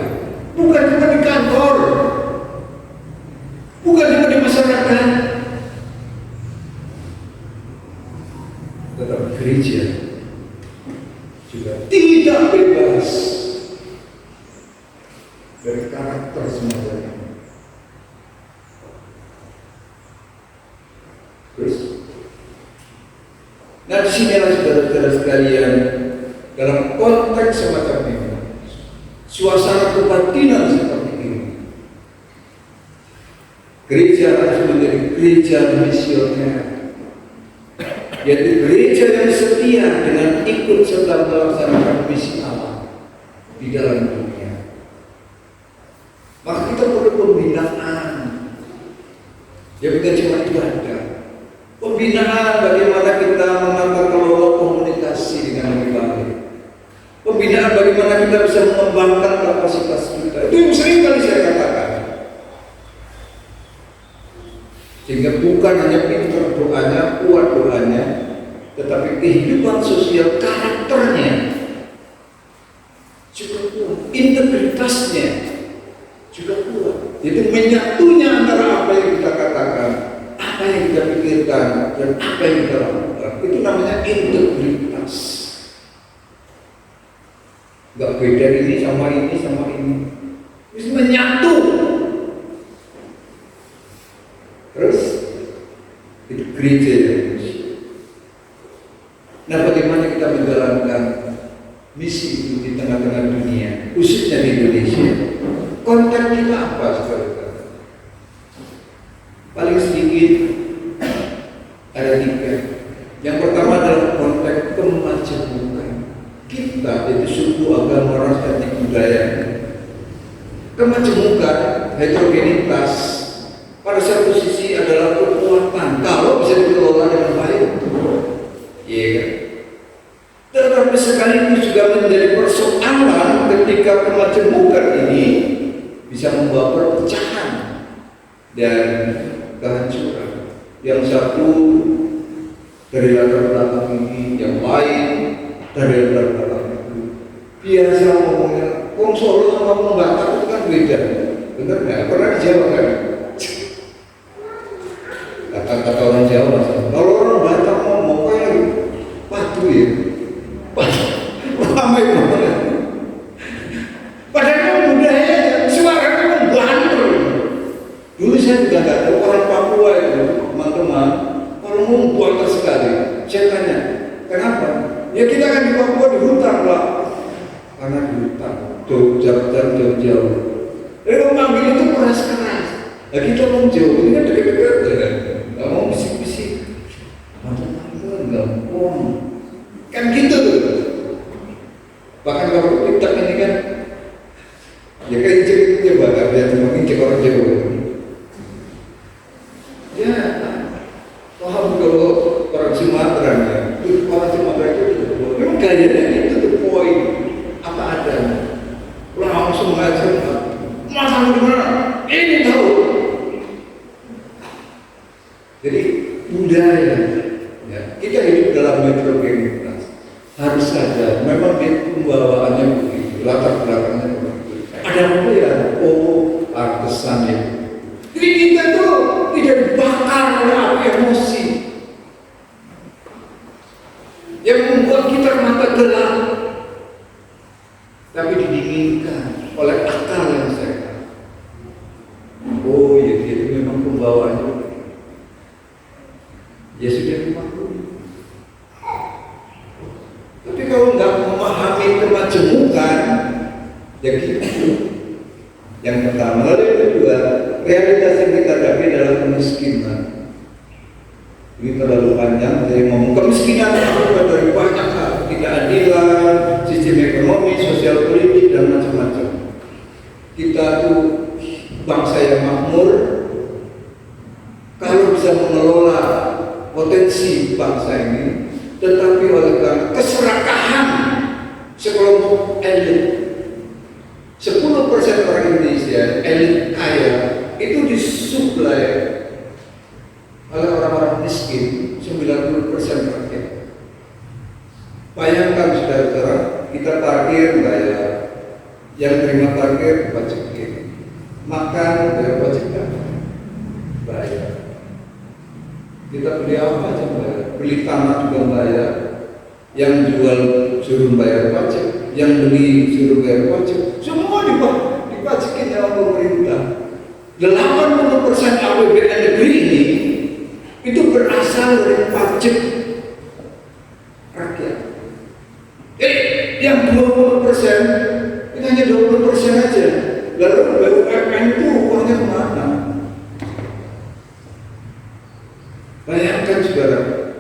bukan cuma di kantor, bukan cuma di masyarakat, tetapi gereja juga tidak bebas dari karakter semacam ini. Terus, nah di sini adalah saudara-saudara sekalian, dalam konteks semacam ini, suasana kebatinan seperti ini, gereja harus menjadi gereja misioner, yaitu gereja yang setia dengan ikut serta melaksanakan misi Allah di dalam dunia. Maka kita perlu pembinaan, ya bukan cuma ibadah. Pembinaan bagaimana kita menata kelola komunikasi dengan lebih baik. Pembinaan bagaimana kita bisa mengembangkan kapasitas kita. Itu yang sering kali saya katakan. Sehingga bukan hanya pintar doanya, kuat doanya, tetapi kehidupan sosial karakternya juga kuat, integritasnya juga kuat. Jadi menyatunya antara apa yang kita katakan, apa yang kita pikirkan, dan apa yang kita lakukan. Itu namanya integritas. Gak beda ini sama ini sama ini. Terus menyatu. Terus itu gereja Indonesia. Nah, bagaimana kita menjalankan misi itu di tengah-tengah dunia, khususnya di Indonesia? Konten kita apa, saudara? Paling sedikit ada 3. Yang pertama adalah konteks kemajemukan. Kita itu suku, agama, ras, etnik, budaya. Kemajemukan, heterogenitas, pada satu sisi adalah kekuatan kalau bisa dikelola dengan baik. Iya kan? Tetapi sekaligus juga menjadi persoalan ketika kemajemukan ini bisa membawa perpecahan dan kehancuran. Yang satu dari latar belakang ini, yang lain dari latar belakang itu. Biasa ngomongnya, Wong Solo sama Wong Batak itu kan beda. Bener nggak? Pernah di Jawa kan? Kata-kata orang Jawa, kalau orang Batak ngomong kayak padu ya, ramai banget. Padahal budaya suaranya membantu. Dulu saya juga nggak tahu orang Papua itu, teman-teman, kalau ngomong sekali. Saya tanya, kenapa? Ya kita kan di Papua di hutan lah, karena di hutan, jauh-jauh. Kalau manggil itu keras-keras. Nah kita ngomong jauh, ini kan deket-deket ya. Gak mau bisik-bisik, macam-macam, gampang, kan gitu tuh. Bahkan kalau kita ini kan, ya kayak injek itu coba, biar cuma injek orang Jawa. Ya, paham kalau orang Sumatera ya, itu orang Sumatera itu memang gayanya itu tuh poin apa adanya. Langsung aja, masa gimana? Ini tahu. Jadi budaya, ya, kita hidup dalam heterogenitas. Harus saja, memang dia pembawaannya begitu, latar belakangnya begitu. Ada apa ya? Oh, artesan ya. Jadi kita tuh tidak dibakar oleh api emosi yang membuat kita mata gelap, tapi didinginkan oleh akal yang sehat. Oh ya, itu memang pembawaannya. Jadi yang pertama. Lalu yang kedua, realitas yang kita hadapi adalah kemiskinan. Ini terlalu panjang, saya ngomong kemiskinan akibat dari banyak hal, ketidakadilan, sistem ekonomi, sosial politik, dan macam-macam. Kita tuh bangsa yang makmur, kalau bisa mengelola potensi bangsa ini, tetapi oleh karena keserakahan sekelompok elit, 10% orang Indonesia, elit kaya, itu disuplai oleh orang-orang miskin, 90% rakyat. Bayangkan saudara-saudara, kita parkir bayar, yang terima parkir pajakin, makan bayar pajak, bayar. Kita beli apa aja bayar, beli tanah juga bayar, yang jual suruh bayar pajak, yang beli suruh bayar pajak, semua dipajakin sama pemerintah. 80% APBN negeri ini itu berasal dari pajak rakyat. Yang 20% itu hanya 20% aja. Lalu BUMN itu uangnya kemana? Bayangkan saudara,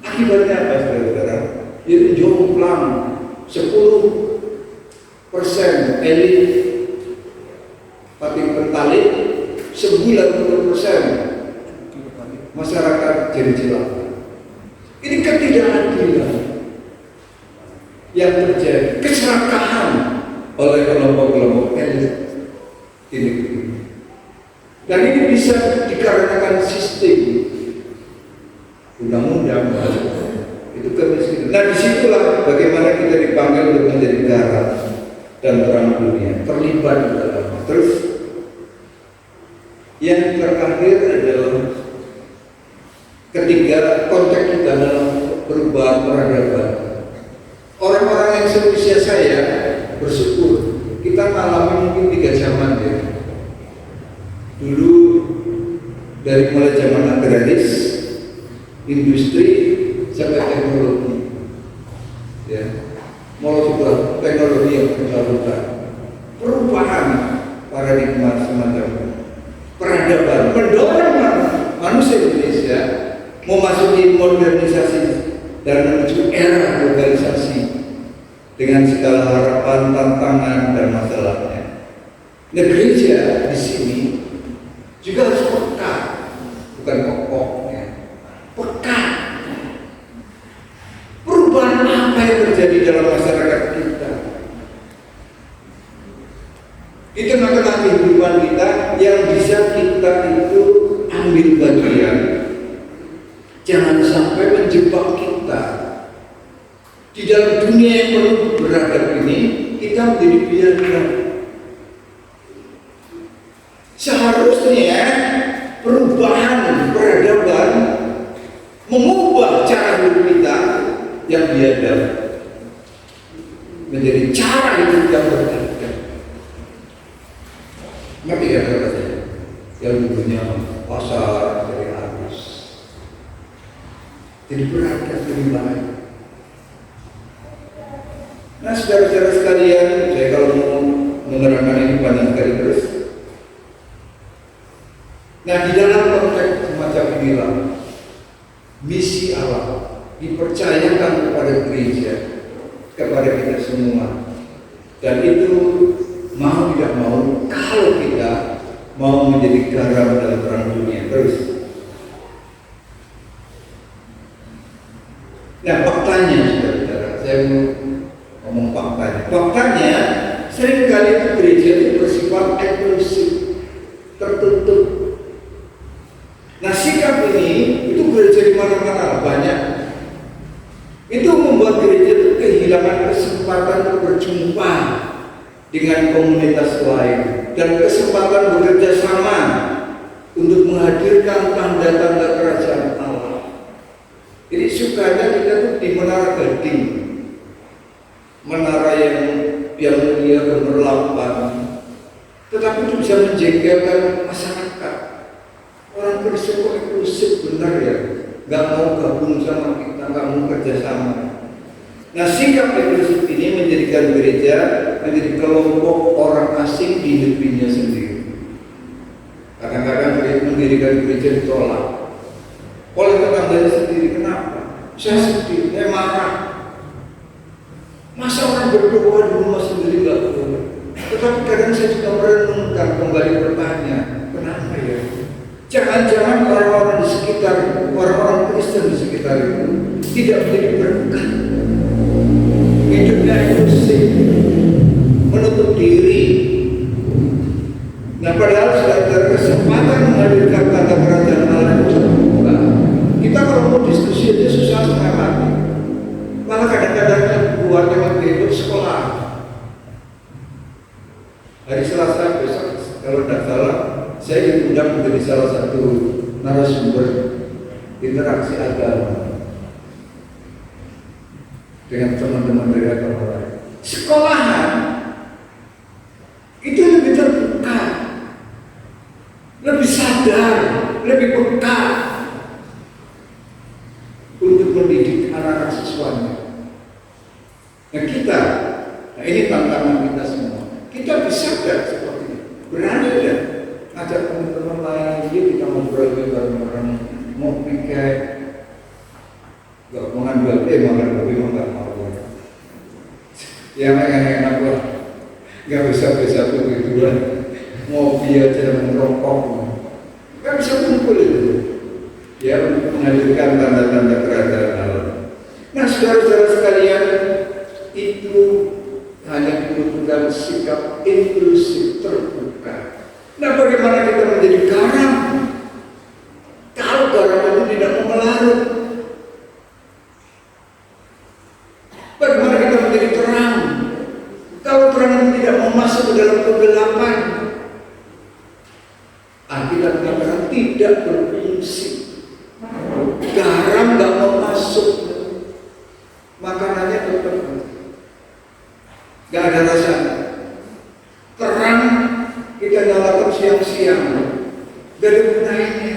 akibatnya apa saudara? Itu jomplang 10% elit pating pentalik, 90% masyarakat jadi jelata. Ini ketidakadilan yang terjadi, keserakahan oleh kelompok-kelompok elit ini. Dan ini bisa dikarenakan sistem undang-undang itu kemiskinan. Nah disitulah bagaimana kita dipanggil untuk menjadi garam dan terang dunia, terlibat di dalam. Terus yang terakhir adalah ketiga, konteks kita dalam perubahan peradaban. Orang-orang yang seusia saya bersyukur kita mengalami mungkin 3 zaman ya. Dulu dari mulai zaman agraris, industri sampai teknologi, ya, mulai juga teknologi yang terbarukan, perubahan paradigma semacam peradaban mendorong manusia Indonesia memasuki modernisasi dan menuju era globalisasi dengan segala harapan, tantangan, dan masalahnya. Nah, gereja di sini juga harus peka, bukan pokoknya, peka. Perubahan apa yang terjadi dalam masyarakat kita? Itu adalah kehidupan kita yang bisa kita itu ambil bagian. Jangan sampai menjebak kita di dalam dunia yang penuh beradab ini. Kita menjadi biadab. Seharusnya perubahan peradaban mengubah cara hidup kita yang biadab menjadi cara hidup yang beradab. Ngerti ya katanya? Yang dulunya pasar dari habis, jadi beradab lebih baik. Nah, saudara-saudara sekalian, saya kalau mau menerangkan ini panjang sekali terus. Nah, di dalam konteks semacam inilah misi Allah dipercayakan kepada gereja, kepada kita semua. Dan itu mau tidak mau, kalau kita mau menjadi garam dalam terang dunia terus. Nah, faktanya saudara-saudara, saya mau ngomong faktanya. Faktanya seringkali gereja itu bersifat eksklusif, tertutup. Nah, sikap ini itu gereja di mana-mana banyak. Itu membuat gereja itu kehilangan kesempatan untuk berjumpa dengan komunitas lain dan kesempatan bekerja sama untuk menghadirkan tanda-tanda kerajaan Allah. Jadi sukanya kita tuh di Menara Gading, menara yang mulia gemerlapan, tetapi itu bisa menjengkelkan masyarakat. Orang Kristen kok eksklusif benar ya, nggak mau gabung sama kita, nggak mau kerjasama. Nah, sikap eksklusif ini menjadikan gereja menjadi kelompok orang asing di negerinya sendiri. Kadang-kadang mendirikan gereja ditolak oleh tetangganya sendiri. Kenapa? Saya sedih, saya marah. Masa orang berdoa di rumah sendiri nggak boleh? Tetapi kadang saya juga merenungkan kembali bertanya, kenapa ya? Jangan-jangan orang-orang di sekitar, orang-orang Kristen di sekitar itu tidak menjadi berkat. Hidupnya eksklusif, menutup diri. Nah, padahal sudah ada kesempatan menghadirkan tanda kerajaan Allah itu terbuka. Kita kalau mau diskusi aja susah setengah mati. Malah kadang-kadang buat yang itu sekolah. Hari Selasa besok, kalau tidak salah, saya diundang menjadi salah satu narasumber interaksi agama dengan teman-teman dari agama lain. Sekolahan itu lebih terbuka, lebih sadar, lebih peka untuk mendidik anak-anak siswanya. Nah kita, nah ini tantangan kita semua. Kita bisa gak seperti ini? Berani gak? Ajak teman-teman lain, yuk kita ngobrol bareng-bareng, mau piket, gak makan babi, makan babi gak mau. Yang enak-enak lah, gak bisa begituan, ngopi aja, merokok, gak bisa kumpul itu. Ya, untuk menghadirkan tanda-tanda kerajaan Allah. Nah, saudara-saudara sekalian, itu hanya membutuhkan sikap inklusif terbuka. Nah, bagaimana kita menjadi garam? Kalau garam itu tidak mau melarut. Bagaimana kita menjadi terang? Kalau terang itu tidak mau masuk ke dalam kegelapan. Alkitab mengatakan tidak berfungsi. Garam nggak mau masuk, makanannya tetap nggak ada rasa. Terang kita nyalakan siang-siang, gak ada gunanya.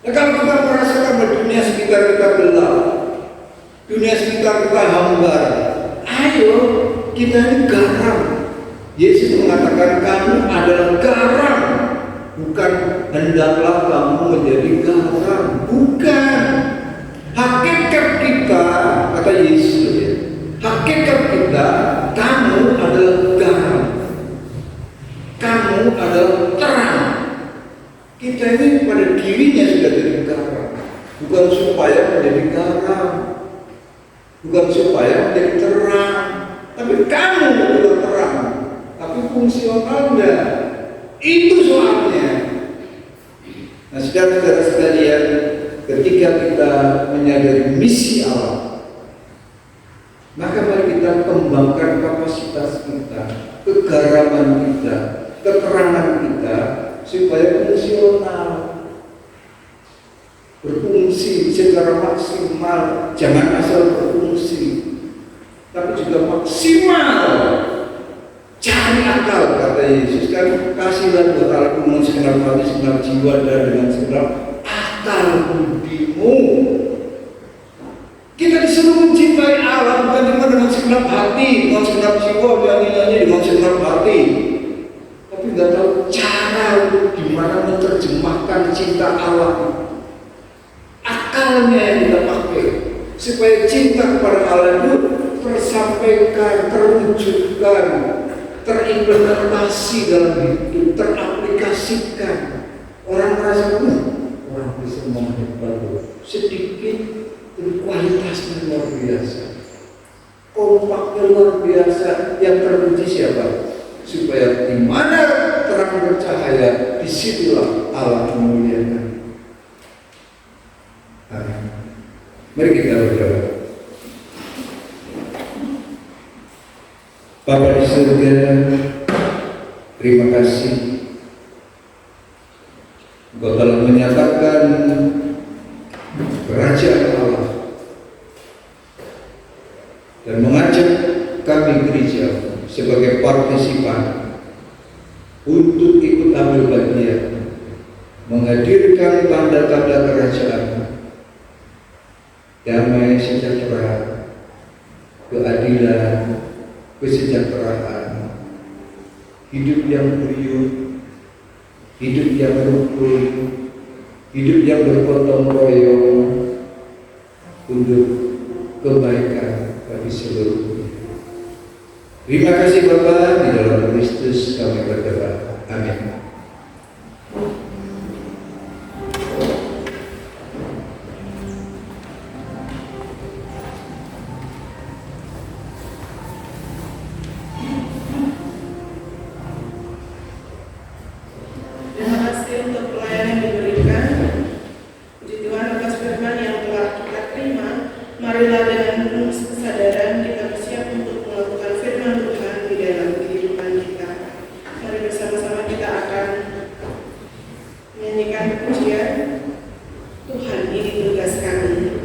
Nah, kalau kita merasakan bahwa dunia sekitar kita gelap, dunia sekitar kita hambar, ayo kita ini garam. Yesus mengatakan kamu adalah garam. Bukan hendaklah kamu menjadi garam, bukan. Hakikat kita, kata Yesus ya, hakikat kita, kamu adalah garam, kamu adalah terang. Kita ini pada dirinya sudah jadi garam, bukan supaya menjadi garam, bukan supaya menjadi terang, tapi kamu adalah terang, tapi fungsional enggak. Itu soalnya. Nah, saudara-saudara sekalian, ketika kita menyadari misi Allah, maka mari kita kembangkan kapasitas kita, kegaraman kita, keterangan kita, supaya fungsional, berfungsi secara maksimal. Jangan asal berfungsi, tapi juga maksimal. Cari akal, kata Yesus kan, kasihlah buat aku dengan segenap hati, segenap jiwa, dan dengan segenap akal budimu. Kita disuruh mencintai Allah bukan cuma dengan segenap hati, dengan segenap jiwa, nyanyi-nyanyi dengan segenap hati, tapi nggak tahu cara untuk gimana menerjemahkan cinta Allah. Akalnya yang kita pakai supaya cinta kepada Allah itu tersampaikan, terwujudkan, terimplementasi dalam hidup, teraplikasikan. Orang merasa orang bisa hebat, sedikit kualitasnya luar biasa, kompaknya luar biasa. Yang terpuji siapa? Supaya di mana terang bercahaya, disitulah Allah memuliakan. Amin. Mari kita berdoa. Bapa di surga, terima kasih Engkau telah menyatakan kerajaan Allah dan mengajak kami gereja sebagai partisipan untuk ikut ambil bagian menghadirkan tanda-tanda kerajaan, damai sejahtera, keadilan, kesejahteraan, hidup yang riuh, hidup yang rukun, hidup yang bergotong royong untuk kebaikan bagi seluruhnya. Terima kasih Bapa, di dalam Kristus kami berdoa. Amin. Terima kasih untuk pelayanan yang diberikan. Puji Tuhan atas firman yang telah kita terima. Marilah dengan penuh kesadaran kita bersiap untuk melakukan firman Tuhan di dalam kehidupan kita. Mari bersama-sama kita akan menyanyikan pujian Tuhan ini tugas kami.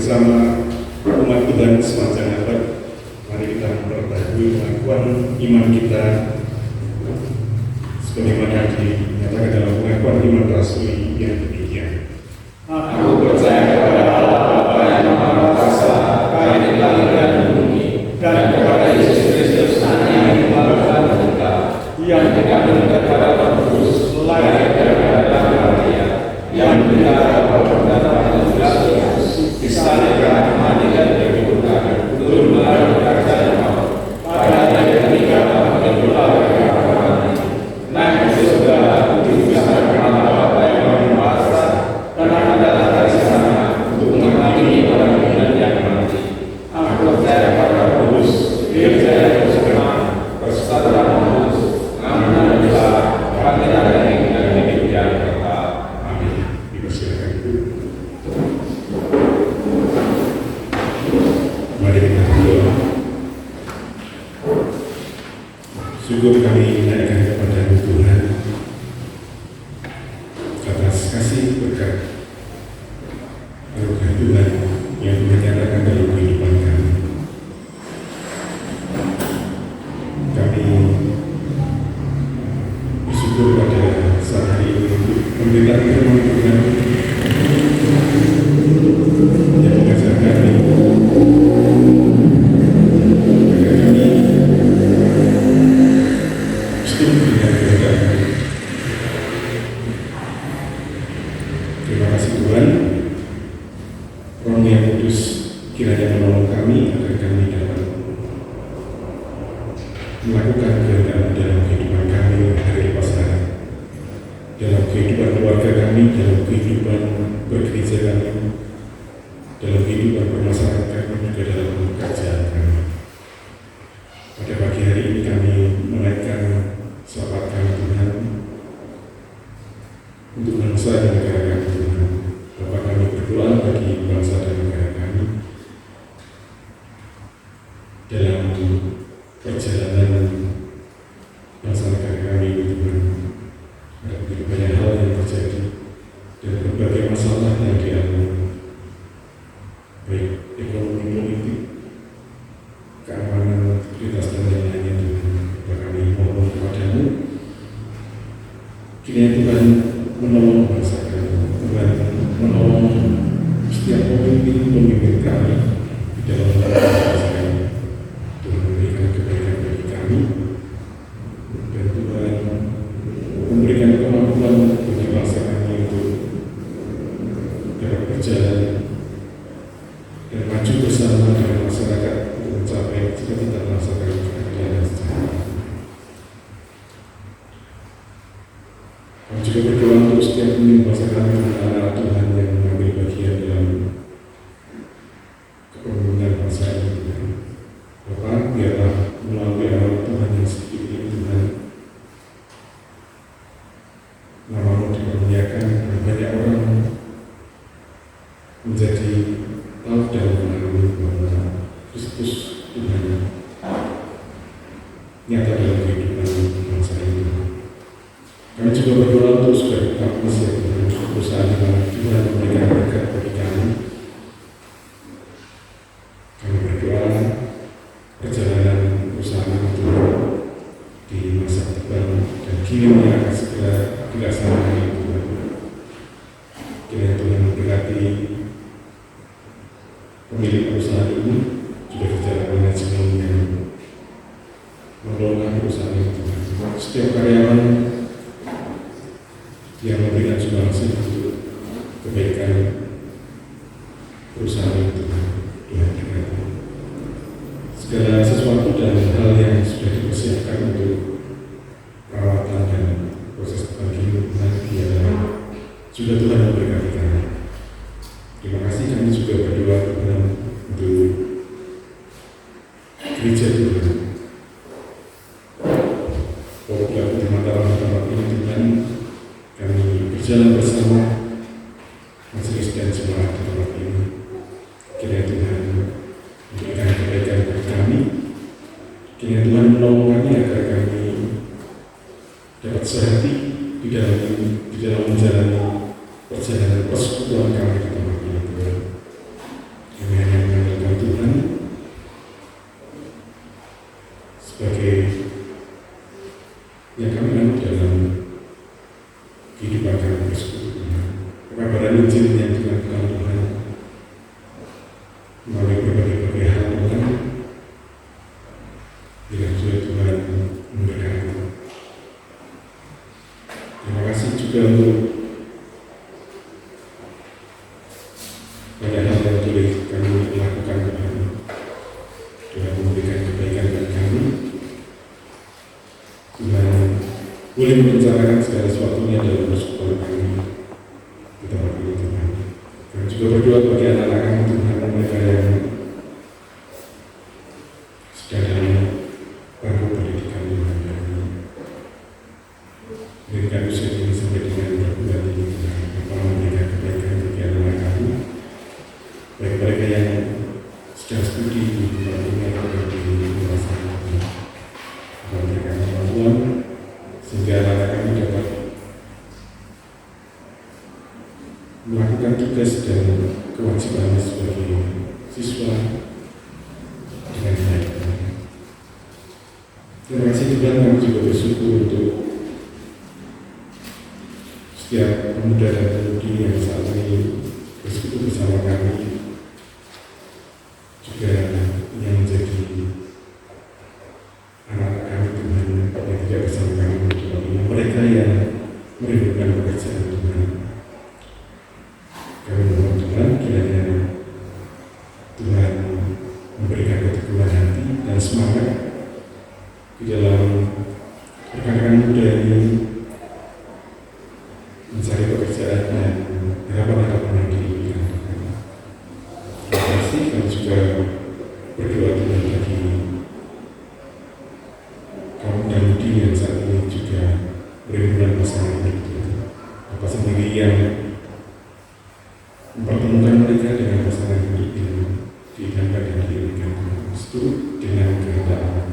bersama umat Tuhan sepanjang abad, mari kita memperbaiki pengakuan iman kita sebagaimana dinyatakan dalam pengakuan iman rasmi yang demikian. Aku percaya kepada Allah Bapa yang Maha Kuasa, Bapa yang syukur kami naikkan kepada Tuhan atas kasih berkat anugerah Tuhan yang dinyatakan dalam kehidupan kami. Kami bersyukur pada saat hari ini untuk pemberitaan firman Tuhan yang mengajar kami agar kami setuju dengan kehendak. Terima kasih Tuhan. Roh yang kudus kiranya menolong kami agar kami dapat melakukan kehendak dalam kehidupan kami hari lepas hari, dalam kehidupan keluarga kami, dalam kehidupan bergereja kami, dalam kehidupan bermasyarakat kami, juga dalam pekerjaan kami. Pada pagi hari ini kami menaikkan selamat kami Tuhan untuk bangsa dan negara kami Tuhan. Bapak kami berdoa bagi bangsa dan negara kami dalam perjalanan bangsa negara kami ini Tuhan. Ada begitu banyak hal yang terjadi dan berbagai masalah yang dialami, baik ekonomi, politik, keamanan, integritas dan lain-lainnya Tuhan. Bapak kami mohon kepadamu, kiranya Tuhan menolong bangsa kami, Tuhan menolong setiap pemimpin kami di dalam bangsa kami. Tuhan memberikan kebaikan bagi kami dan Tuhan memberikan kemampuan bagi bangsa kami untuk dapat berjalan dan maju bersama dengan masyarakat untuk mencapai cita-cita bangsa kami keadilan dan sejahtera. Kami juga berdoa untuk setiap pemimpin bangsa kami anak Tuhan yang mengambil bagian dalam kepemimpinan bangsa ini. Bapak, biarlah melalui amal Tuhan yang sedikit ini Tuhan, nama-Mu dipermuliakan dan banyak orang menjadi tahu dan mengenali bahwa Kristus Tuhan nyata dalam kehidupan bangsa ini. Kami juga berdoa untuk sebagai kampus yang berusaha dengan Tuhan memberikan berkat bagi kami. Kami berdoa perjalanan usaha itu di masa depan dan kini yang akan segera dilaksanakan oleh Tuhan. Kiranya Tuhan memberkati pemilik perusahaan ini, juga berjalan manajemen yang mengelola perusahaan itu. Setiap karyawan yang memberikan sumbangsih untuk kebaikan perusahaan itu, Tuhan berkati. Segala sesuatu dan hal yang sudah dipersiapkan untuk perawatan dan proses penghidupan Tuhan sudah Tuhan memberkati kami. Terima kasih. Kami juga berdoa Tuhan untuk gereja Tuhan. Pokoknya di mata tempat ini Tuhan, kami berjalan bersama majelis dan jemaat di tempat ini. Kiranya Tuhan memberikan kebaikan bagi kami. Kiranya Tuhan menolong kami agar kami dapat sehati di dalam menjalani perjalanan persekutuan kami di tempat ini Tuhan. Kami hanya mengandalkan Tuhan sebagai yang kami anut dalam kehidupan kami bersekutu Tuhan. Kabaran Injil yang dilakukan Tuhan melalui berbagai hal Tuhan, bila sudah Tuhan memberkati. Terima kasih juga untuk banyak hal yang boleh kami lakukan Tuhan. Tuhan memberikan kebaikan bagi kami. Tuhan boleh merencanakan segala sesuatunya dalam persekutuan kami di tempat ini Tuhan. Kami juga berdoa bagi anak-anak kami Tuhan, mereka yang sedang dalam bangku pendidikan Tuhan. Berikan usia ini sampai dengan berbulan ini Tuhan. Bapa memberikan kebaikan bagi anak-anak kami, baik mereka yang sedang studi di tempat ini atau di luar sana. Bapa memberikan kemampuan kewajibannya sebagai siswa dengan baik. Terima kasih Tuhan, kami juga bersyukur untuk setiap pemuda dan pemudi yang saat ini bersekutu bersama kami, juga yang menjadi anak kami Tuhan yang tidak bersama kami untuk ini, mereka yang merindukan pekerjaan Tuhan. Kami mohon Tuhan kiranya Tuhan memberikan keteguhan hati dan semangat di dalam rekan-rekan muda ini mencari pekerjaan dan harapan-harapan yang diberikan Tuhan. Terima kasih, kami juga berdoa Tuhan bagi kaum dan mudi yang saat ini juga berimbang pasangan itu. Bapak sendiri yang mempertemukan mereka dengan pasangan hidup yang diidamkan dan diinginkan itu dengan kehendak Allah.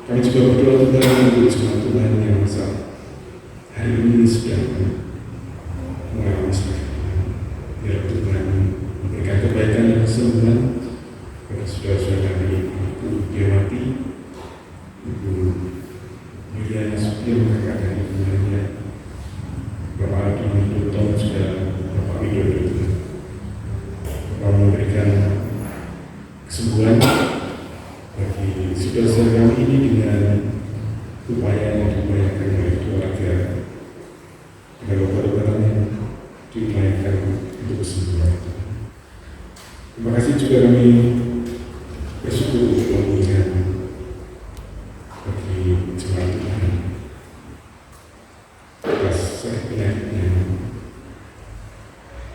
Kami juga berdoa Tuhan untuk jemaat Tuhan yang saat hari ini sedang mengalami sakit. Biar Tuhan memberikan kebaikan dan kesembuhan kepada saudara-saudara kami, Ibu Diawati, Ibu Yuliana Supir, kakak dan Ibu Maria, Bapak Adi Widodo, juga Bapak Widodo. Bapak memberikan kesembuhan bagi saudara-saudara kami ini dengan upaya yang diupayakan oleh keluarga dengan obat-obatan yang diupayakan untuk kesembuhan. Terima kasih juga kami bersyukur untuk memberikan bagi jemaat Tuhan atas sakit penyakit yang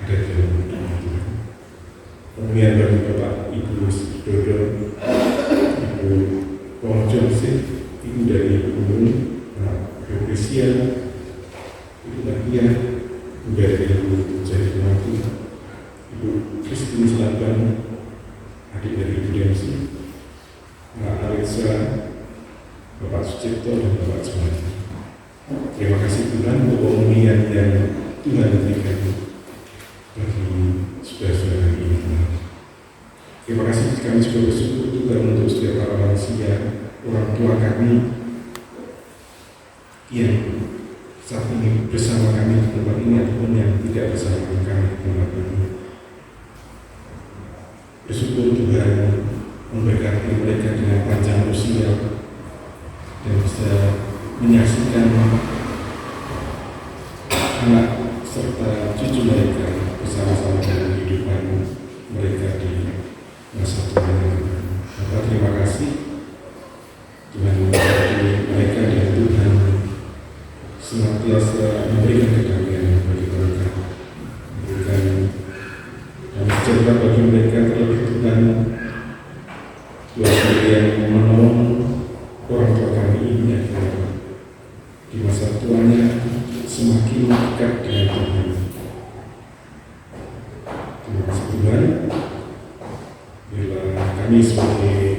ada di dalam tubuh Tuhan. Kemudian bagi Bapak Ibu Dodo, Ibu Paul Joseph, Ibu dari Ibu Reprisia, Ibu Nadia, Ibu dari Ibu Jari Mati, Ibu Christine Selatan, adik dari Ibu Densi, Mbak Alisa, Bapak Sucipto, dan Bapak Jumadi. Terima kasih Tuhan untuk pemulihan yang Tuhan berikan bagi saudara-saudara ini. Terima kasih, kami juga bersyukur Tuhan untuk setiap para manusia, orang tua kami yang saat ini bersama kami di tempat ini ataupun yang tidak bersama kami di tempat ini. Bersyukur Tuhan memberkati mereka dengan panjang usia dan bisa menyaksikan anak serta cucu mereka bersama-sama dalam kehidupan mereka di masa tua yang akan. Bapak, terima kasih Tuhan memberkati mereka dan Tuhan senantiasa memberikan kedamaian bagi mereka, memberikan dan sejahtera bagi mereka. Terlebih Tuhan sendiri yang menolong orang tua kami ini agar di masa tuanya semakin dekat dengan Tuhan. Terima kasih Tuhan. Bila kami sebagai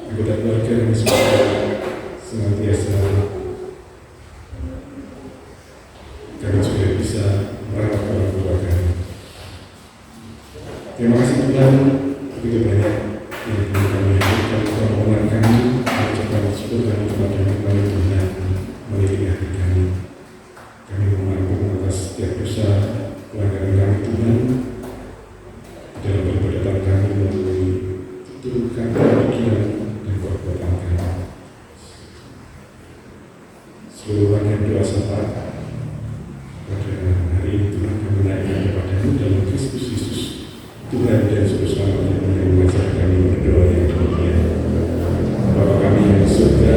anggota keluarga kami senantiasa kami juga bisa merawat orang tua kami. Terima kasih Tuhan, begitu banyak yang kami hadirkan permohonan kami, mengucapkan syukur kami kepada kami Tuhan memiliki hati kami. Kami mengampun atas setiap dosa pelanggaran kami Tuhan dalam perbuatan kami melalui tutur kata, pikiran, dan perbuatan kami. Seluruh rangkaian doa syafaat pada hari ini Tuhan kami naikkan kepada-Mu dalam Kristus Yesus Tuhan dan Juru Selamat yang mengajar kami berdoa yang demikian. Bapa kami yang di surga,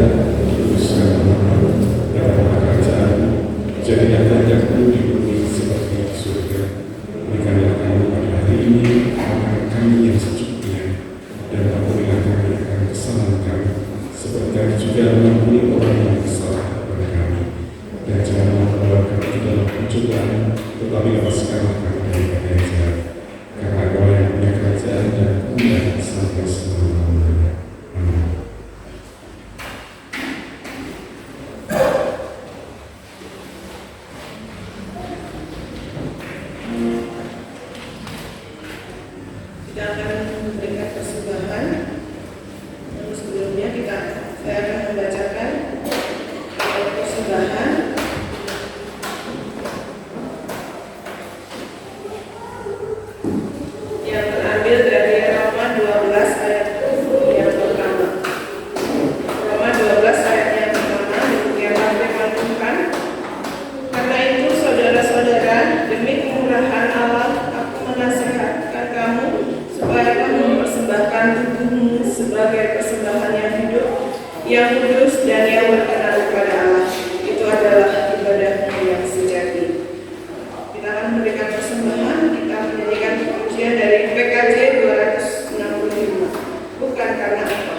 yang kudus dan yang berkenan kepada Allah. Itu adalah ibadah yang sejati. Kita akan memberikan persembahan, kita menyanyikan pujian dari PKJ 265. Bukan karena apa.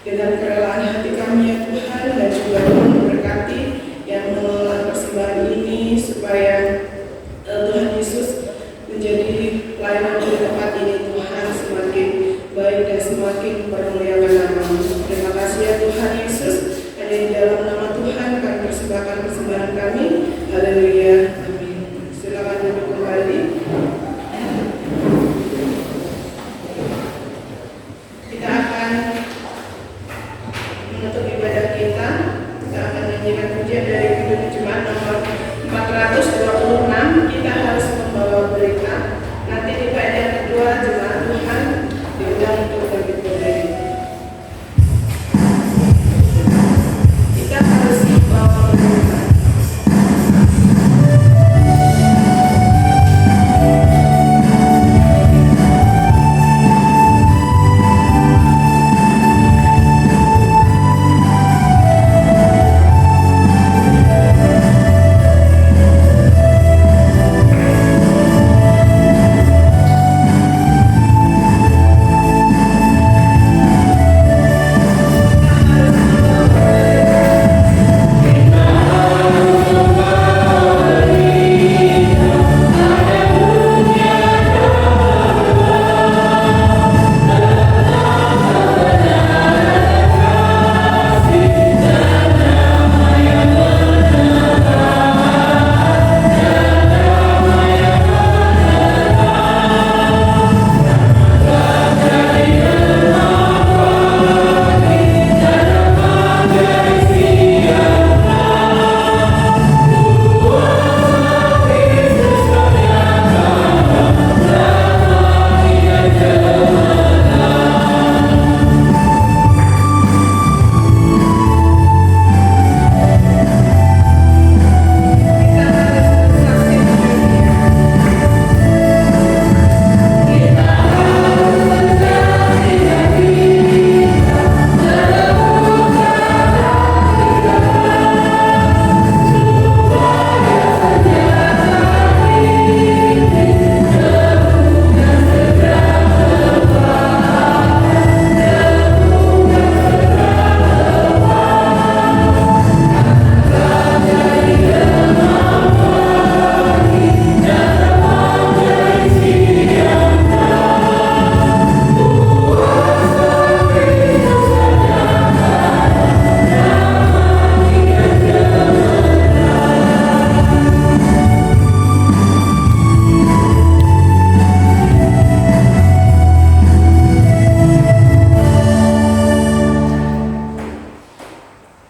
Dengan kerelaan hati kami ya Tuhan, dan juga Tuhan memberkati yang mengelola persembahan ini supaya Tuhan Yesus menjadi pelayanan di tempat ini Tuhan semakin baik dan semakin bermuliakan nama-Mu. Terima kasih ya Tuhan Yesus, hanya di dalam nama Tuhan kami persembahkan persembahan kami. Haleluya. Amin. Silakan duduk kembali. Kita akan menutup ibadah kita. Kita akan menyanyikan pujian dari Kidung Jemaat nomor 420.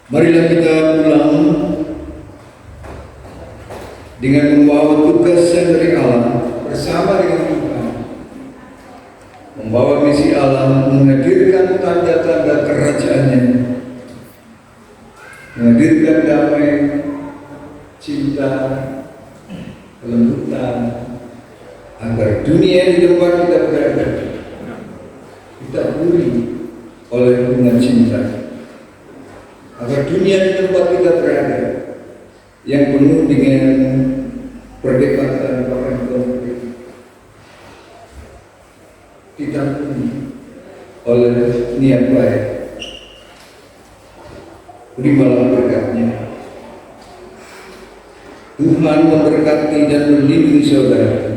Marilah kita pulang dengan membawa tugas yang dari Allah bersama dengan Tuhan, membawa misi Allah menghadirkan tanda-tanda kerajaan-Nya, menghadirkan damai, cinta, kelembutan, agar dunia di tempat kita berada ditaburi oleh hubungan cinta, agar dunia di tempat kita berada yang penuh dengan perdebatan bahkan konflik ditaburi oleh niat baik. Berimalah berkat-Nya. Tuhan memberkati dan melindungi saudara.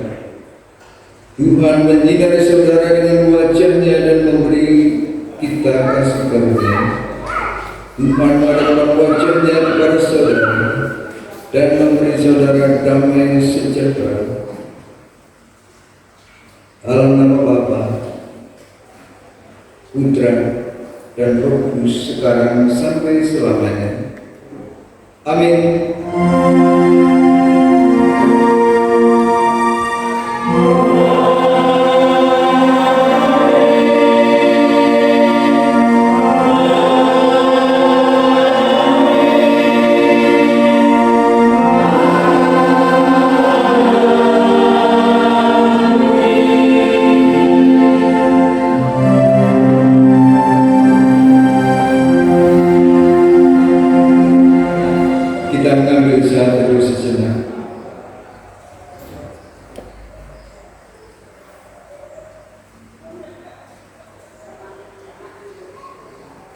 Tuhan menyinari saudara dengan wajah-Nya dan memberi kita kasih karunia. Tuhan menghadapkan wajah-Nya kepada saudara dan memberi saudara damai sejahtera. Dalam nama Bapa, Putra, dan Roh Kudus sekarang sampai selamanya. Amin. Kita mengambil saat teduh sejenak.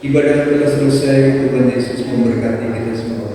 Ibadah telah selesai. Tuhan Yesus memberkati kita semua.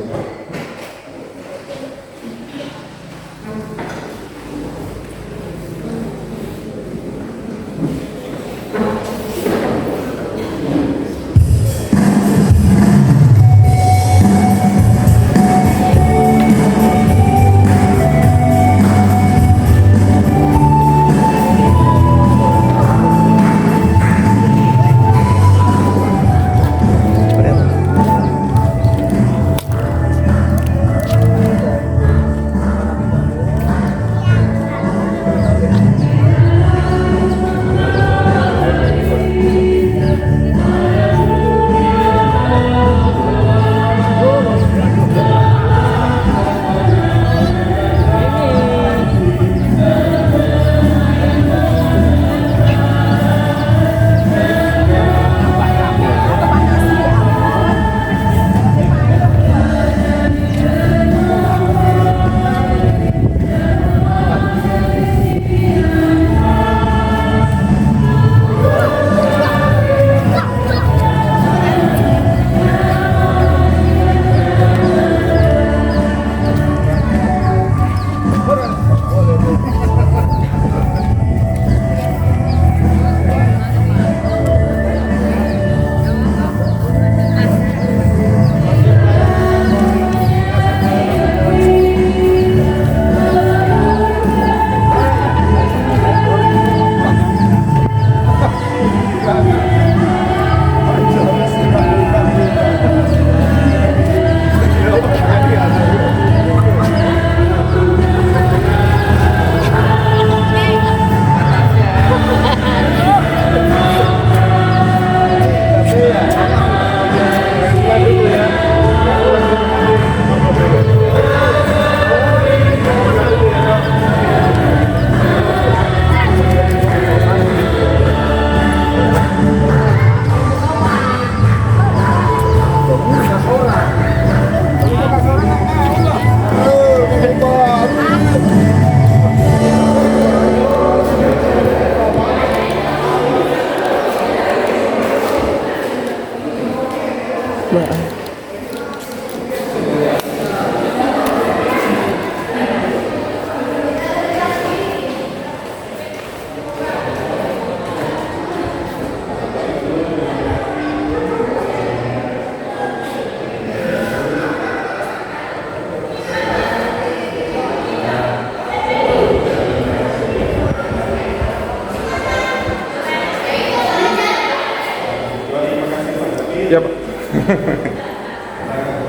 Ya Pak.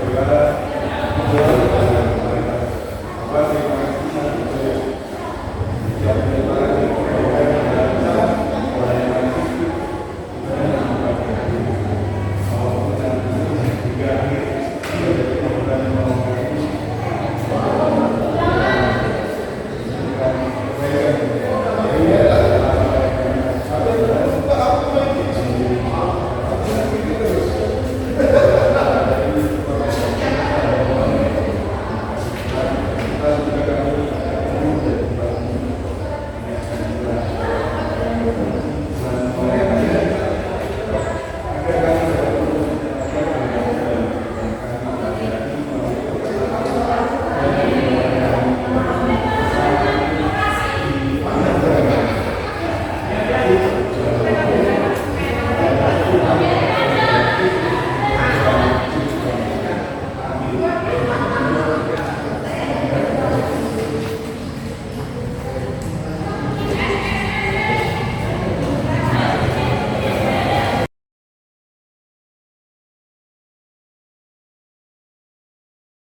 adalah